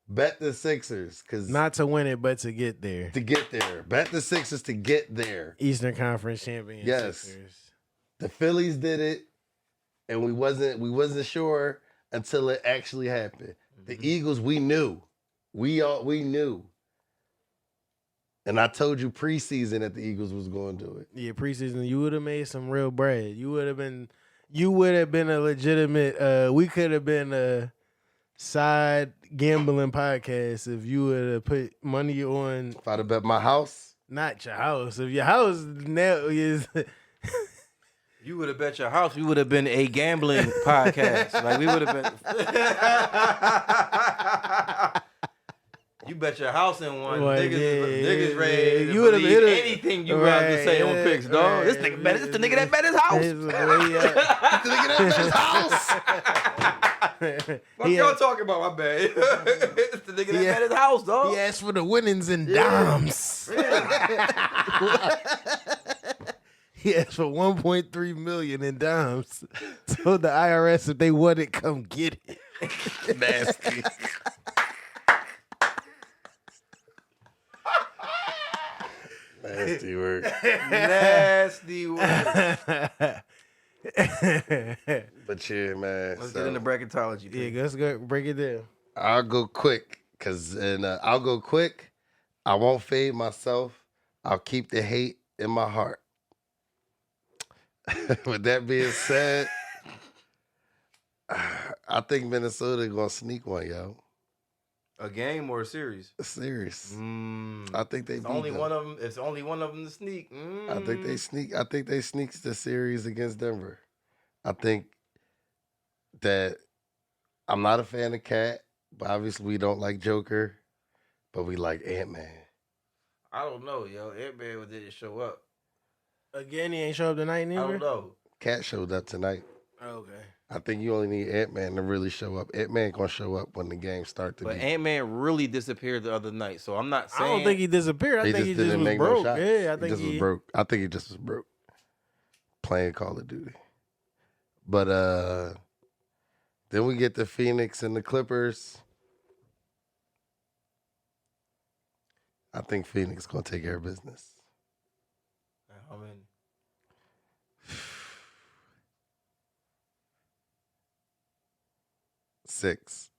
bet the Sixers, because not to win it, but to get there. To get there, bet the Sixers to get there. Eastern Conference champion. Yes, Sixers. The Phillies did it, and we wasn't sure until it actually happened. The Eagles, we knew, we knew, and I told you preseason that the Eagles was going to do it. Yeah, preseason, you would have made some real bread. You would have been a legitimate. We could have been a side gambling podcast if you would have put money on. If I'd have bet my house, not your house. If your house now is. You would have bet your house. We would have been a gambling podcast. Like we would have been. You bet your house in one. Well, niggas ready to you would have believe anything you got to say on picks, dog. This nigga bet. This the nigga that bet his house. the nigga that bet his house. What y'all talking about? My bad. It's the nigga that bet his house, dog. He asked for the winnings in dimes. He asked for $1.3 million in dimes. Told the IRS if they want it, come get it. Nasty. Nasty work. Nasty work. But yeah, man. Let's get into bracketology. Yeah, let's go break it down. I'll go quick, I'll go quick. I won't fade myself. I'll keep the hate in my heart. With that being said, I think Minnesota gonna sneak one, yo. A game or a series? A series. Mm. I think they It's beat only them. one of them. It's only one of them to sneak. I think they sneak. I think they sneaks the series against Denver. I think that I'm not a fan of Cat, but obviously we don't like Joker, but we like Ant-Man. I don't know, yo. Ant-Man didn't show up. Again, he ain't show up tonight neither? I don't know. Cat showed up tonight. Okay. I think you only need Ant-Man to really show up. Ant-Man gonna show up when the game starts to But be. Ant-Man really disappeared the other night, so I'm not saying. I don't think he disappeared. I think he just was make broke. no shots. Yeah, I He think just was broke. I think he just was broke. Playing Call of Duty. But then we get the Phoenix and the Clippers. I think Phoenix gonna take care of business. I mean, 6.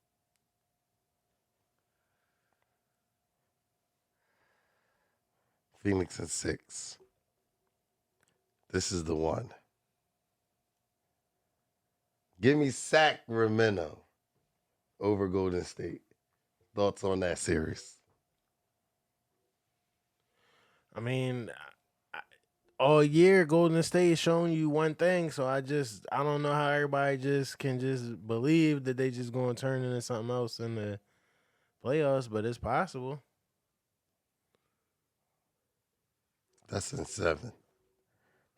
Phoenix and 6. This is the one. Give me Sacramento over Golden State. Thoughts on that series? I mean, all year Golden State is showing you one thing, so I don't know how everybody just can just believe that they just going to turn into something else in the playoffs, but it's possible. That's in 7.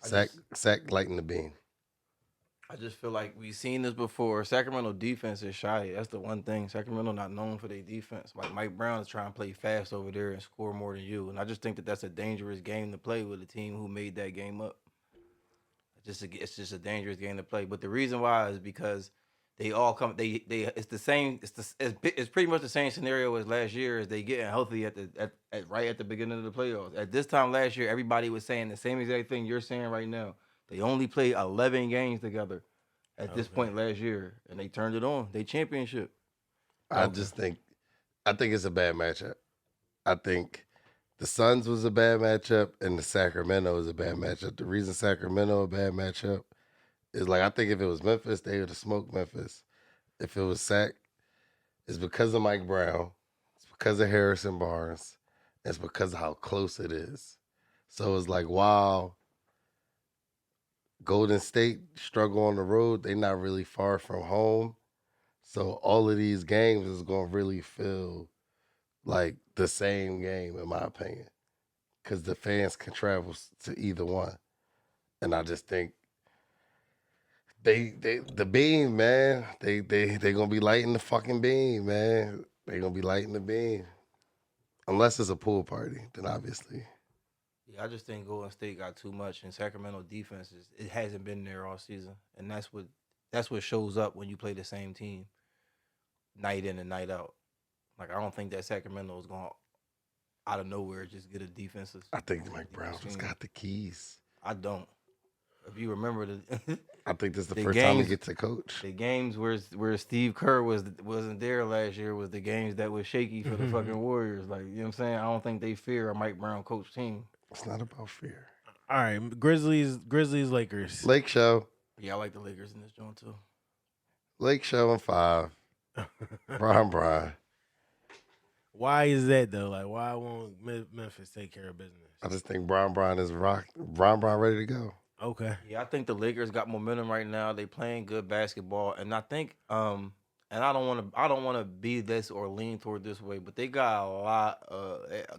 Sac lighting the beam. I just feel like we've seen this before. Sacramento defense is shy. That's the one thing. Sacramento not known for their defense. Like Mike Brown is trying to play fast over there and score more than you. And I just think that that's a dangerous game to play with a team who made that game up. It's just a dangerous game to play. But the reason why is because they all come. It's the same. It's pretty much the same scenario as last year. As they getting healthy right at the beginning of the playoffs. At this time last year, everybody was saying the same exact thing you're saying right now. They only played 11 games together at this point last year, and they turned it on. They championship. I think it's a bad matchup. I think the Suns was a bad matchup, and the Sacramento was a bad matchup. The reason Sacramento a bad matchup is I think if it was Memphis, they would have smoked Memphis. If it was Sac, it's because of Mike Brown. It's because of Harrison Barnes. It's because of how close it is. So it's wow. Golden State struggle on the road. They not really far from home. So all of these games is going to really feel like the same game, in my opinion, because the fans can travel to either one. And I just think the beam, man, they going to be lighting the fucking beam, man. They going to be lighting the beam. Unless it's a pool party, then obviously. Yeah, I just think Golden State got too much, and Sacramento defense it hasn't been there all season, and that's what shows up when you play the same team, night in and night out. I don't think that Sacramento is going to, out of nowhere, just get a defensive. I think Mike Brown just got the keys. I don't. If you remember I think this is the first time he gets to coach. The games where Steve Kerr wasn't there last year was the games that was shaky for the fucking Warriors. You know what I'm saying? I don't think they fear a Mike Brown coach team. It's not about fear. All right, Grizzlies, Lakers. Lake Show. Yeah, I like the Lakers in this joint too. Lake Show in 5. Brian. Why is that though? Why won't Memphis take care of business? I just think Brian is Brian ready to go. Okay. Yeah, I think the Lakers got momentum right now. They playing good basketball, and I think and I don't want to be this or lean toward this way, but they got a lot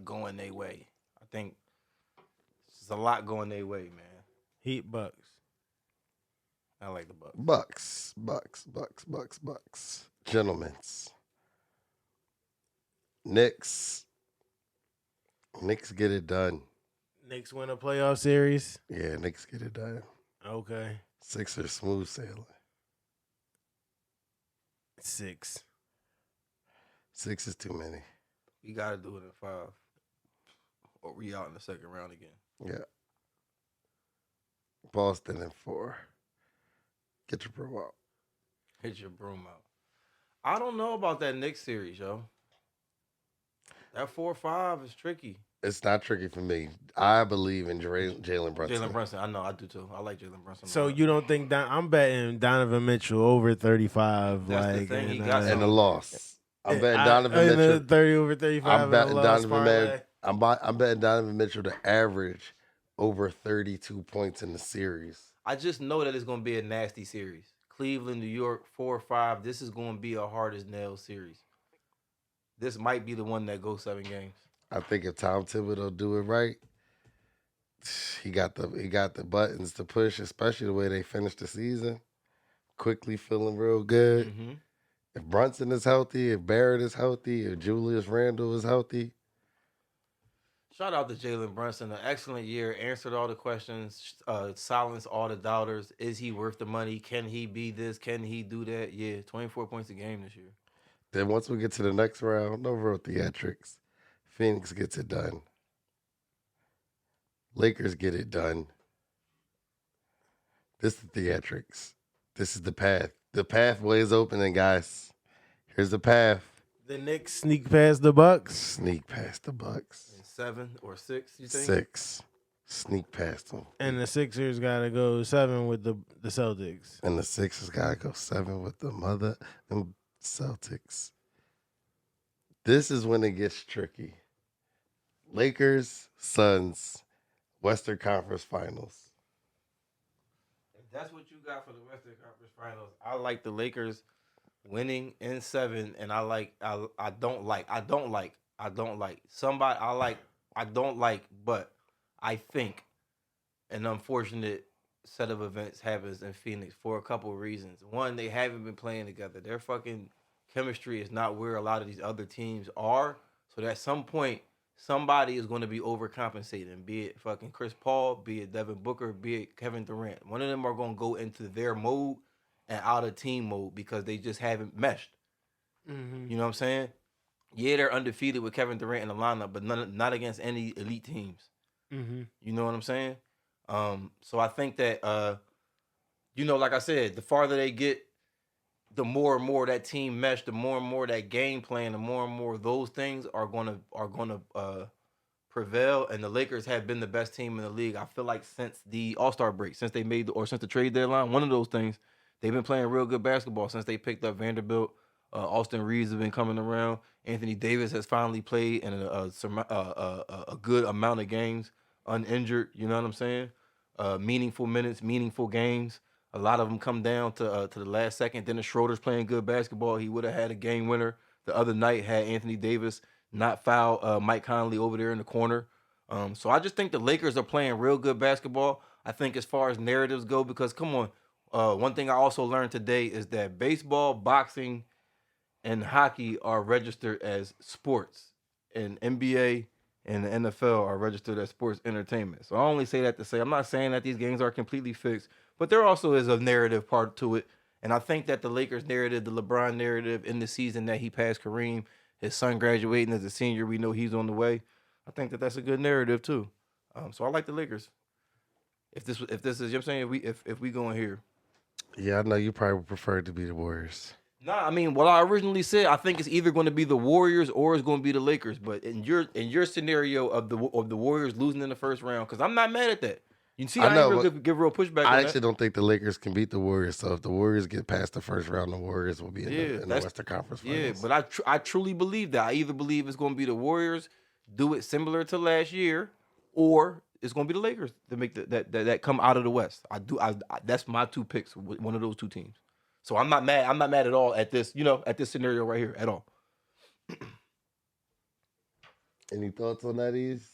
going their way. I think there's a lot going their way, man. Heat Bucks. I like the Bucks. Bucks. Gentlemen's. Knicks get it done. Knicks win a playoff series. Yeah, Knicks get it done. Okay. Sixers smooth sailing. 6. 6 is too many. You got to do it in 5, or we out in the second round again. Yeah. Boston in 4. Get your broom out. Hit your broom out. I don't know about that Knicks series, yo. That 4-5 is tricky. It's not tricky for me. I believe in Jalen Brunson. Jalen Brunson, I know, I do too. I like Jalen Brunson. So you don't think I'm betting Donovan Mitchell over 35? That's the thing. He got and a loss. I'm betting Donovan Mitchell. 30 over 35. I'm betting Donovan Mitchell. I'm betting Donovan Mitchell to average over 32 points in the series. I just know that it's going to be a nasty series. Cleveland, New York, 4 or 5. This is going to be a hard as nails series. This might be the one that goes 7 games. I think if Tom Thibodeau do it right, he got the buttons to push, especially the way they finished the season. Quickly feeling real good. Mm-hmm. If Brunson is healthy, if Barrett is healthy, if Julius Randle is healthy. Shout out to Jalen Brunson. An excellent year. Answered all the questions. Silenced all the doubters. Is he worth the money? Can he be this? Can he do that? Yeah, 24 points a game this year. Then once we get to the next round, no real theatrics. Phoenix gets it done. Lakers get it done. This is the theatrics. This is the path. The pathway is opening, guys. Here's the path. The Knicks sneak past the Bucks. Sneak past the Bucks. In 7 or 6, you think? 6. Sneak past them. And the Sixers got to go 7 with the Celtics. And the Sixers got to go 7 with the mother and Celtics. This is when it gets tricky. Lakers, Suns, Western Conference Finals. If that's what you got for the Western Conference Finals, I like the Lakers winning in 7, and I don't like, but I think an unfortunate set of events happens in Phoenix for a couple of reasons. One, they haven't been playing together. Their fucking chemistry is not where a lot of these other teams are. So at some point, somebody is going to be overcompensating, be it fucking Chris Paul, be it Devin Booker, be it Kevin Durant. One of them are going to go into their mode and out of team mode because they just haven't meshed. Mm-hmm. You know what I'm saying? Yeah, they're undefeated with Kevin Durant in the lineup, but not against any elite teams. Mm-hmm. You know what I'm saying? So I think that, like I said, the farther they get, the more and more that team mesh, the more and more that game plan, the more and more those things are gonna prevail. And the Lakers have been the best team in the league. I feel like since the All-Star break, since the trade deadline, one of those things, they've been playing real good basketball since they picked up Vanderbilt. Austin Reeves has been coming around. Anthony Davis has finally played in a good amount of games, uninjured. You know what I'm saying? Meaningful minutes, meaningful games. A lot of them come down to the last second. Dennis Schroeder's playing good basketball. He would have had a game winner the other night had Anthony Davis not foul Mike Conley over there in the corner. So I just think the Lakers are playing real good basketball. I think as far as narratives go, because come on, one thing I also learned today is that baseball, boxing, and hockey are registered as sports, and NBA and the NFL are registered as sports entertainment. So I only say that to say I'm not saying that these games are completely fixed, but there also is a narrative part to it. And I think that the Lakers narrative, the LeBron narrative in the season that he passed Kareem, his son graduating as a senior, we know he's on the way. I think that that's a good narrative too. So I like the Lakers. If this is, you know what I'm saying, if we go in here. Yeah, I know you probably would prefer it to be the Warriors. Nah, I mean, what I originally said, I think it's either going to be the Warriors or it's going to be the Lakers. But in your scenario of the Warriors losing in the first round, because I'm not mad at that. You see, I ain't give real pushback. I actually don't think the Lakers can beat the Warriors. So if the Warriors get past the first round, the Warriors will be in the Western Conference Finals. Yeah, but I truly believe that. I either believe it's going to be the Warriors, do it similar to last year, or it's going to be the Lakers to make that come out of the West. I that's my two picks. One of those two teams. So I'm not mad. I'm not mad at all at this. At this scenario right here at all. Any thoughts on that, Ease?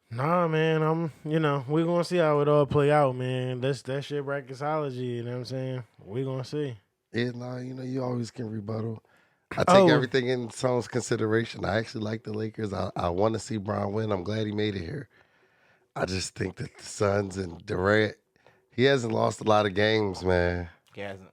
Nah, man. We're gonna see how it all play out, man. That shit bracketology, you know what I'm saying? We're gonna see. Yeah, you always can rebuttal. I take everything in someone's consideration. I actually like the Lakers. I want to see Bron win. I'm glad he made it here. I just think that the Suns and Durant, he hasn't lost a lot of games, man. He hasn't.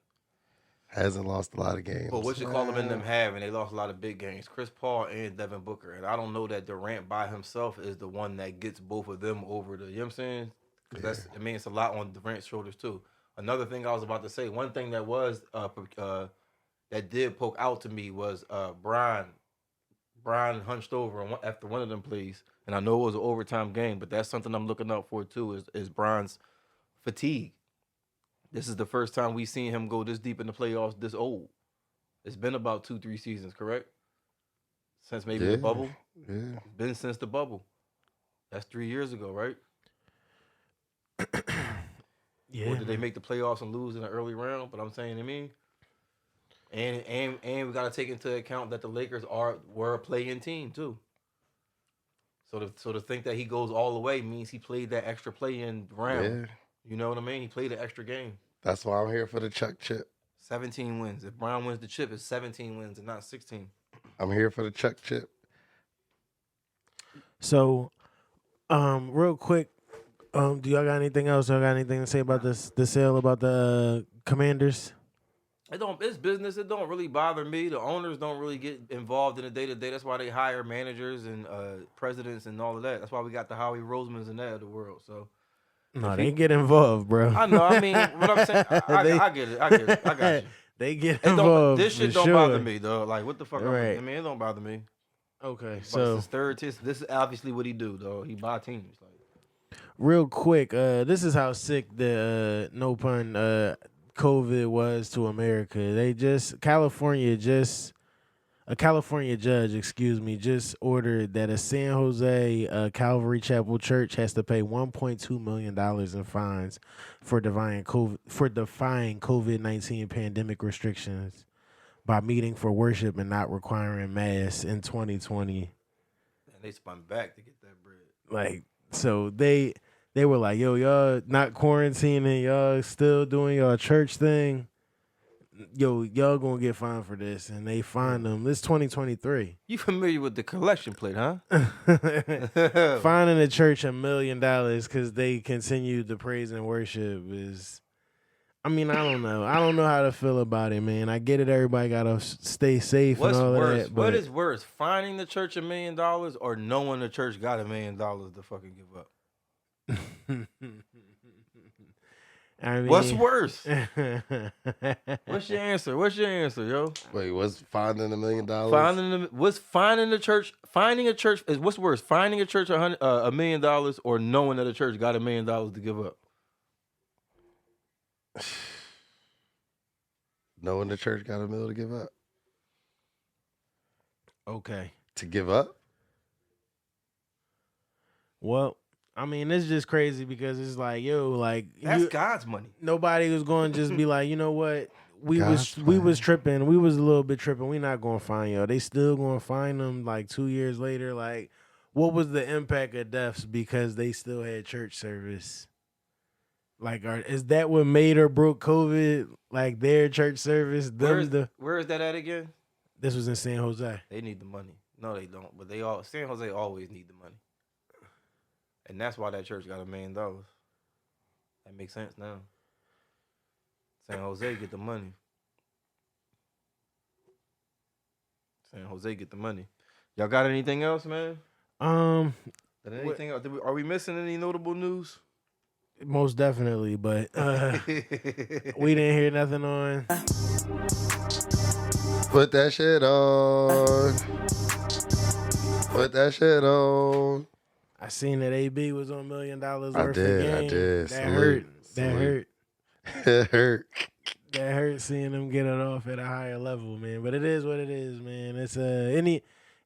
Hasn't lost a lot of games. But what you call them in them have, and they lost a lot of big games. Chris Paul and Devin Booker. And I don't know that Durant by himself is the one that gets both of them over the, you know what I'm saying? Because it's a lot on Durant's shoulders too. Another thing I was about to say, one thing that was that did poke out to me was Brian hunched over after one of them plays. And I know it was an overtime game, but that's something I'm looking out for too, is Brian's fatigue. This is the first time we've seen him go this deep in the playoffs this old. It's been about 2-3 seasons, correct? Since maybe Yeah. the bubble. Yeah. Been since the bubble. That's 3 years ago, right? Yeah. Or did they make the playoffs and lose in the early round? But I'm saying, and we got to take into account that the Lakers were a play-in team too. So to think that he goes all the way means he played that extra play-in round. Yeah. You know what I mean? He played an extra game. That's why I'm here for the Chuck chip. 17 wins. If Brown wins the chip, it's 17 wins and not 16. I'm here for the Chuck chip. So, real quick, do y'all got anything else? Y'all got anything to say about the sale about the Commanders? It's business. It don't really bother me. The owners don't really get involved in the day-to-day. That's why they hire managers and presidents and all of that. That's why we got the Howie Rosemans and that of the world. So No, they get involved, bro. I know. I mean, what I'm saying, I get it. I got you. They get involved. This shit for don't sure. bother me, though. Like, what the fuck? Right. I mean, it don't bother me. Okay, But so it's his third test. This is obviously what he do, though. He buy teams. Like, real quick, this is how sick the no pun COVID was to America. A California judge, just ordered that a San Jose Calvary Chapel church has to pay $1.2 million in fines for defying COVID-19 pandemic restrictions by meeting for worship and not requiring masks in 2020. and they spun back to get that bread. Like, so they were like, yo, y'all not quarantining, y'all still doing y'all church thing. Yo, y'all gonna get fined for this. And they fined them. This 2023. You familiar with the collection plate, huh? Fining the church $1 million because they continued the praise and worship is, I mean, I don't know. I don't know how to feel about it, man. I get it. Everybody gotta stay safe What's and all worse? of that. But What is worse, finding the church $1 million or knowing the church got $1 million to fucking give up? I mean, What's worse? What's your answer? Yo? Wait, what's finding $1 million? Finding a church is what's worse? Finding a church $1 million or knowing that a church got $1 million to give up? Knowing the church got $1 million to give up. okay. To give up? Well, I mean, it's just crazy because it's like, yo, like That's God's money. nobody was going to just be like, you know what? We God's was tripping. We was a little bit tripping. We not going to find y'all. They still going to find them like 2 years later. Like, what was the impact of deaths because they still had church service? Like, is that what made or broke COVID? Like their church service? Where is that at again? This was in San Jose. They need the money. No, they don't. But San Jose always need the money. And that's why that church got $1 million. That makes sense now. San Jose get the money. San Jose get the money. Y'all got anything else, man? Anything else? Are we missing any notable news? Most definitely, but we didn't hear nothing on. Put that shit on. Put that shit on. I seen that AB was on $1 million worth I of game. did. That Salute. hurt. That Salute. hurt. It hurt. That hurt seeing them get it off at a higher level, man. But it is what it is, man. It's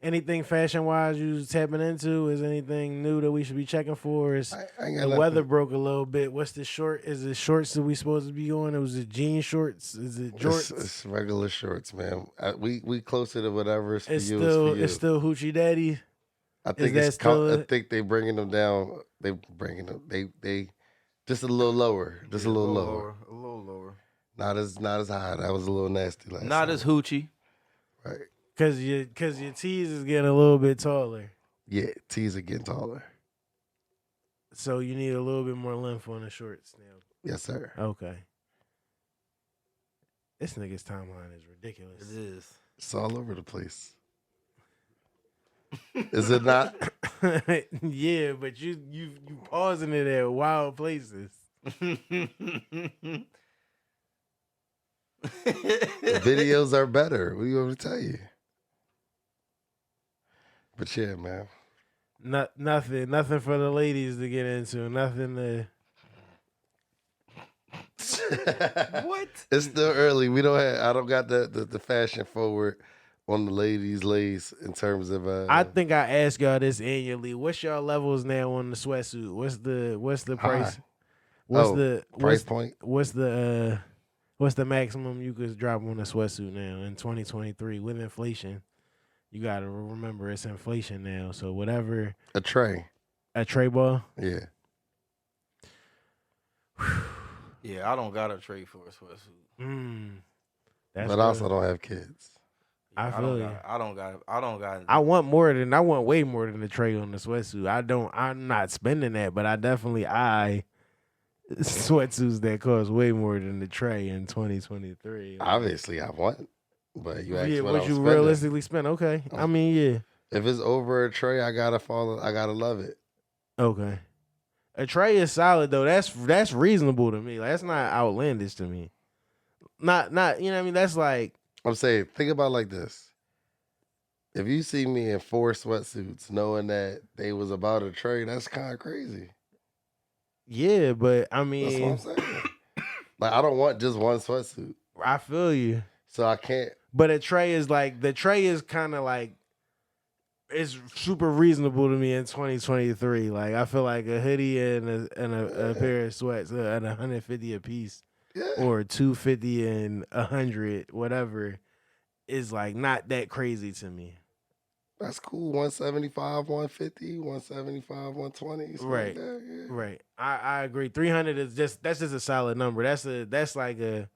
anything fashion wise you tapping into? Is anything new that we should be checking for? Is I ain't got the nothing. weather broke a little bit? What's the short? Is it shorts that we supposed to be on? Or was it jean shorts? Is it jorts? It's regular shorts, man. We closer to whatever it's for It's you. still It's for you. it's still hoochie daddy. I think that it's. still I think they bringing them down. They bringing them. They just a little lower. Just a little lower. A little lower. Not as high. That was a little nasty last. Not as hoochie. right. Cause your tees is getting a little bit taller. Yeah, tees are getting taller. So you need a little bit more length on the shorts now. Yes, sir. Okay. This nigga's timeline is ridiculous. It is. It's all over the place. Is it not? Yeah, but you pausing it at wild places. The videos are better. What do you want me to tell you? But yeah, man. Nothing for the ladies to get into. Nothing to. What? It's still early. I don't got the fashion forward on the ladies' lace in terms of I think I ask y'all this annually. What's y'all levels now on the sweatsuit? What's the price? high. What's point? What's the maximum you could drop on a sweatsuit now in 2023 with inflation? You gotta remember it's inflation now. So whatever. A tray ball. Yeah. Yeah, I don't got a trade for a sweatsuit. That's But I also don't have kids. I feel you. I don't got. I want way more than the tray on the sweatsuit. I'm not spending that, but I definitely sweatsuits that cost way more than the tray in 2023. Obviously, I want, but you asked what you spending. realistically spend? Okay, I mean, yeah. If it's over a tray, I gotta love it. Okay, a tray is solid though. That's reasonable to me. Like, that's not outlandish to me. Not you know what I mean. That's like I'm saying, think about it like this. If you see me in 4 sweatsuits, knowing that they was about a tray, that's kind of crazy. yeah, but I That's mean, what I'm saying. Like, I don't want just one sweatsuit, I feel you. so I can't. But the tray is kind of like it's super reasonable to me in 2023. Like, I feel like a hoodie and a pair of sweats at $150 a piece, or $250 and $100, whatever, is like not that crazy to me. That's cool. 175, 150, 175, 120. Right. Like that, yeah. Right. I agree. 300 is just a solid number. That's like a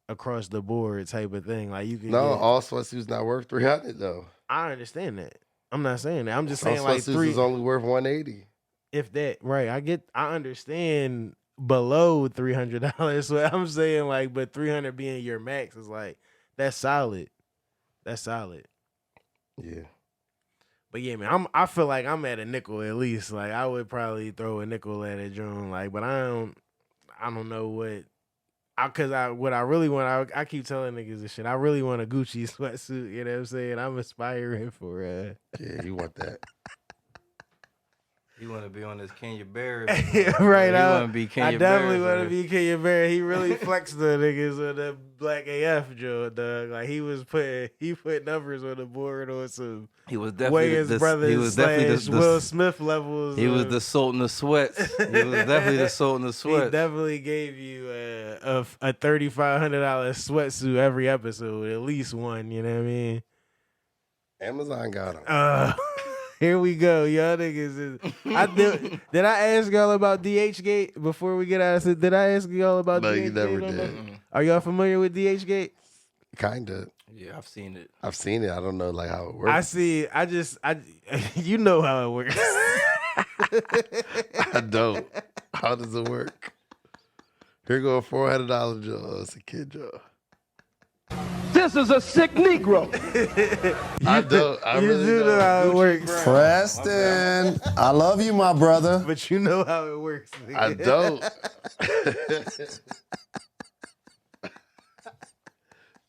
across the board type of thing. Like, you can all sweatsuits not worth 300 though. I understand that. I'm not saying that. I'm just Some saying like sweatsuits is only worth 180. If that, right. I understand below $300. So I'm saying, like, but 300 being your max is like, that's solid. That's solid. Yeah. But yeah, man, I feel like I'm at a nickel at least. Like, I would probably throw a nickel at it, June. Like, but I don't know what. What I really want, I keep telling niggas this shit. I really want a Gucci sweatsuit. You know what I'm saying? I'm aspiring for Yeah, you want that. You want to be on this Kenya Barry. Right. You want to be Kenya I definitely Barry, want to be Kenya Barry. He really flexed the niggas on the Black AF joke, dog. Like, he put numbers on the board on some. He was definitely Wayans brothers / Will Smith levels. He was the Sultan of Sweats. He was definitely the Sultan of Sweats. He definitely gave you a $3,500 sweatsuit every episode, at least one. You know what I mean? Amazon got them. Here we go, y'all niggas. Did I ask y'all about DH Gate before we get out of it? Did I ask y'all about DH Gate? No, you never did. Are y'all familiar with DH Gate? Kinda. Yeah, I've seen it. I don't know like how it works. You know how it works. I don't. How does it work? Here go a $400 job. It's a kid job. This is a sick Negro. I don't. I You really do don't. know how it works. Preston, I love you, my brother. But you know how it works. Nigga. I don't.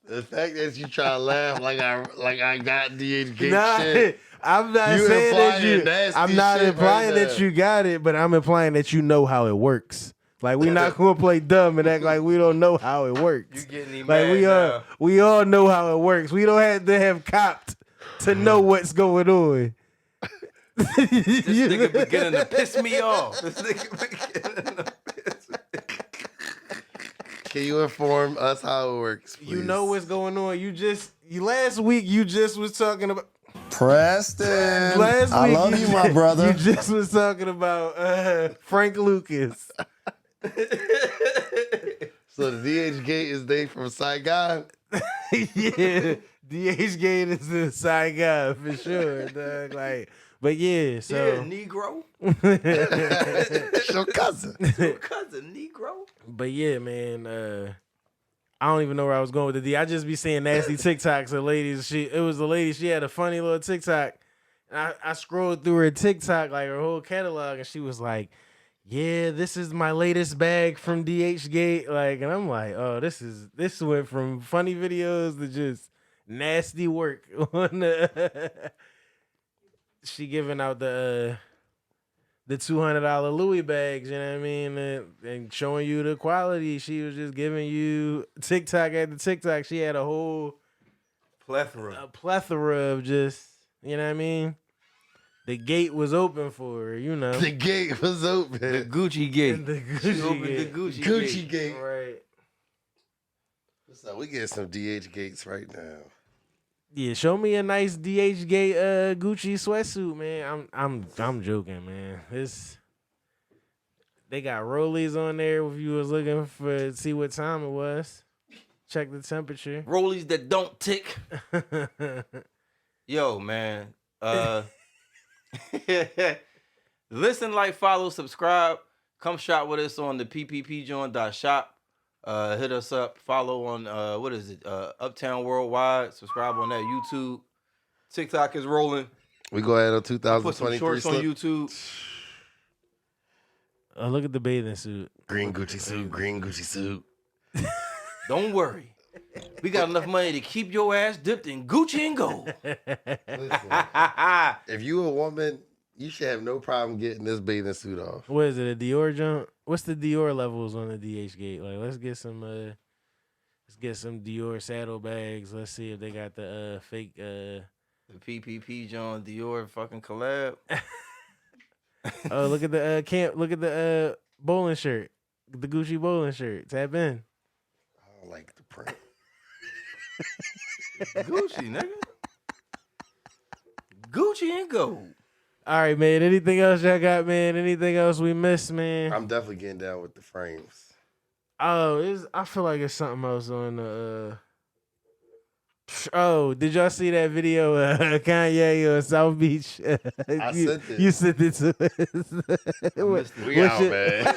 The fact that you try to laugh like I got DH Gate Nah, shit. I'm not You saying that implying you. nasty I'm not shit implying right that there. you got it, but I'm implying that you know how it works. Like, we're not gonna play dumb and act like we don't know how it works. You getting him Like, mad we all know how it works. We don't have to have copped to know what's going on. This nigga beginning to piss me off. This nigga beginning to piss me off. Can you inform us how it works, please? You know what's going on. Last week you just was talking about. Preston, Last I week love you, my brother. You just was talking about Frank Lucas. So the DH Gate is they from Saigon? Yeah, DH Gate is the side guy for sure, dog. Like, but yeah, so Yeah, Negro. It's your cousin. Your cousin, Negro. but yeah, man. I don't even know where I was going with the D. I just be seeing nasty TikToks of ladies. It was the lady. She had a funny little TikTok. And I scrolled through her TikTok, like her whole catalog, and she was like, "Yeah, this is my latest bag from DH Gate." Like, and I'm like, "Oh, this went from funny videos to just nasty work." On the she giving out the the $200 Louis bags, you know what I mean, and showing you the quality. She was just giving you TikTok after TikTok. She had a whole plethora of just, you know what I mean. The gate was open for her, you know. The gate was open. The Gucci gate. The She Gucci opened gate. the Gucci, Gucci gate. gate. Right. So we get some DH gates right now. Yeah, show me a nice DH gate Gucci sweatsuit, man. I'm joking, man. They got rollies on there if you was looking for see what time it was. Check the temperature. Rollies that don't tick. Yo, man. Listen, like, follow, subscribe. Come shop with us on the PPPJAWN.shop. Hit us up. Follow on what is it? Uptown Worldwide. Subscribe on that YouTube. TikTok is rolling. We go ahead on Put some 2023 shorts on slip. YouTube. Look at the bathing suit. Green Gucci suit. Green Gucci suit. Don't worry. We got enough money to keep your ass dipped in Gucci and gold. Listen, if you a woman, you should have no problem getting this bathing suit off. What is it? A Dior jump? What's the Dior levels on the DH gate? Like, let's get some Dior saddlebags. Let's see if they got the fake The PPP John Dior fucking collab. Oh, look at the look at the bowling shirt. The Gucci bowling shirt. Tap in. I don't like the print. Gucci, nigga. Gucci and gold. All right, man. Anything else y'all got, man? Anything else we missed, man? I'm definitely getting down with the frames. Oh, I feel like it's something else on the. Oh, did y'all see that video of Kanye on South Beach? I sent it. You sent it to us. We out, man.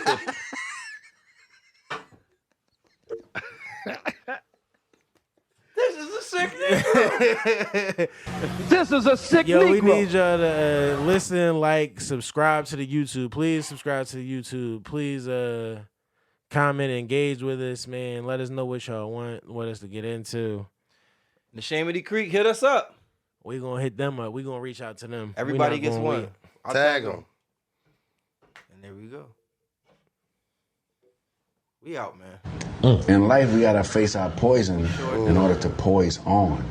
This is a sick nigga. This is a sick Yo, Negro. we need y'all to listen, like, subscribe to the YouTube. Please subscribe to the YouTube. Please comment, engage with us, man. Let us know what y'all want us to get into. The Shamedy Creek, hit us up. We gonna hit them up. We gonna reach out to them. Everybody We not gets gonna one. wait. I'll Tag them. And there we go. We out, man. In life, we gotta face our poison in order to poise on.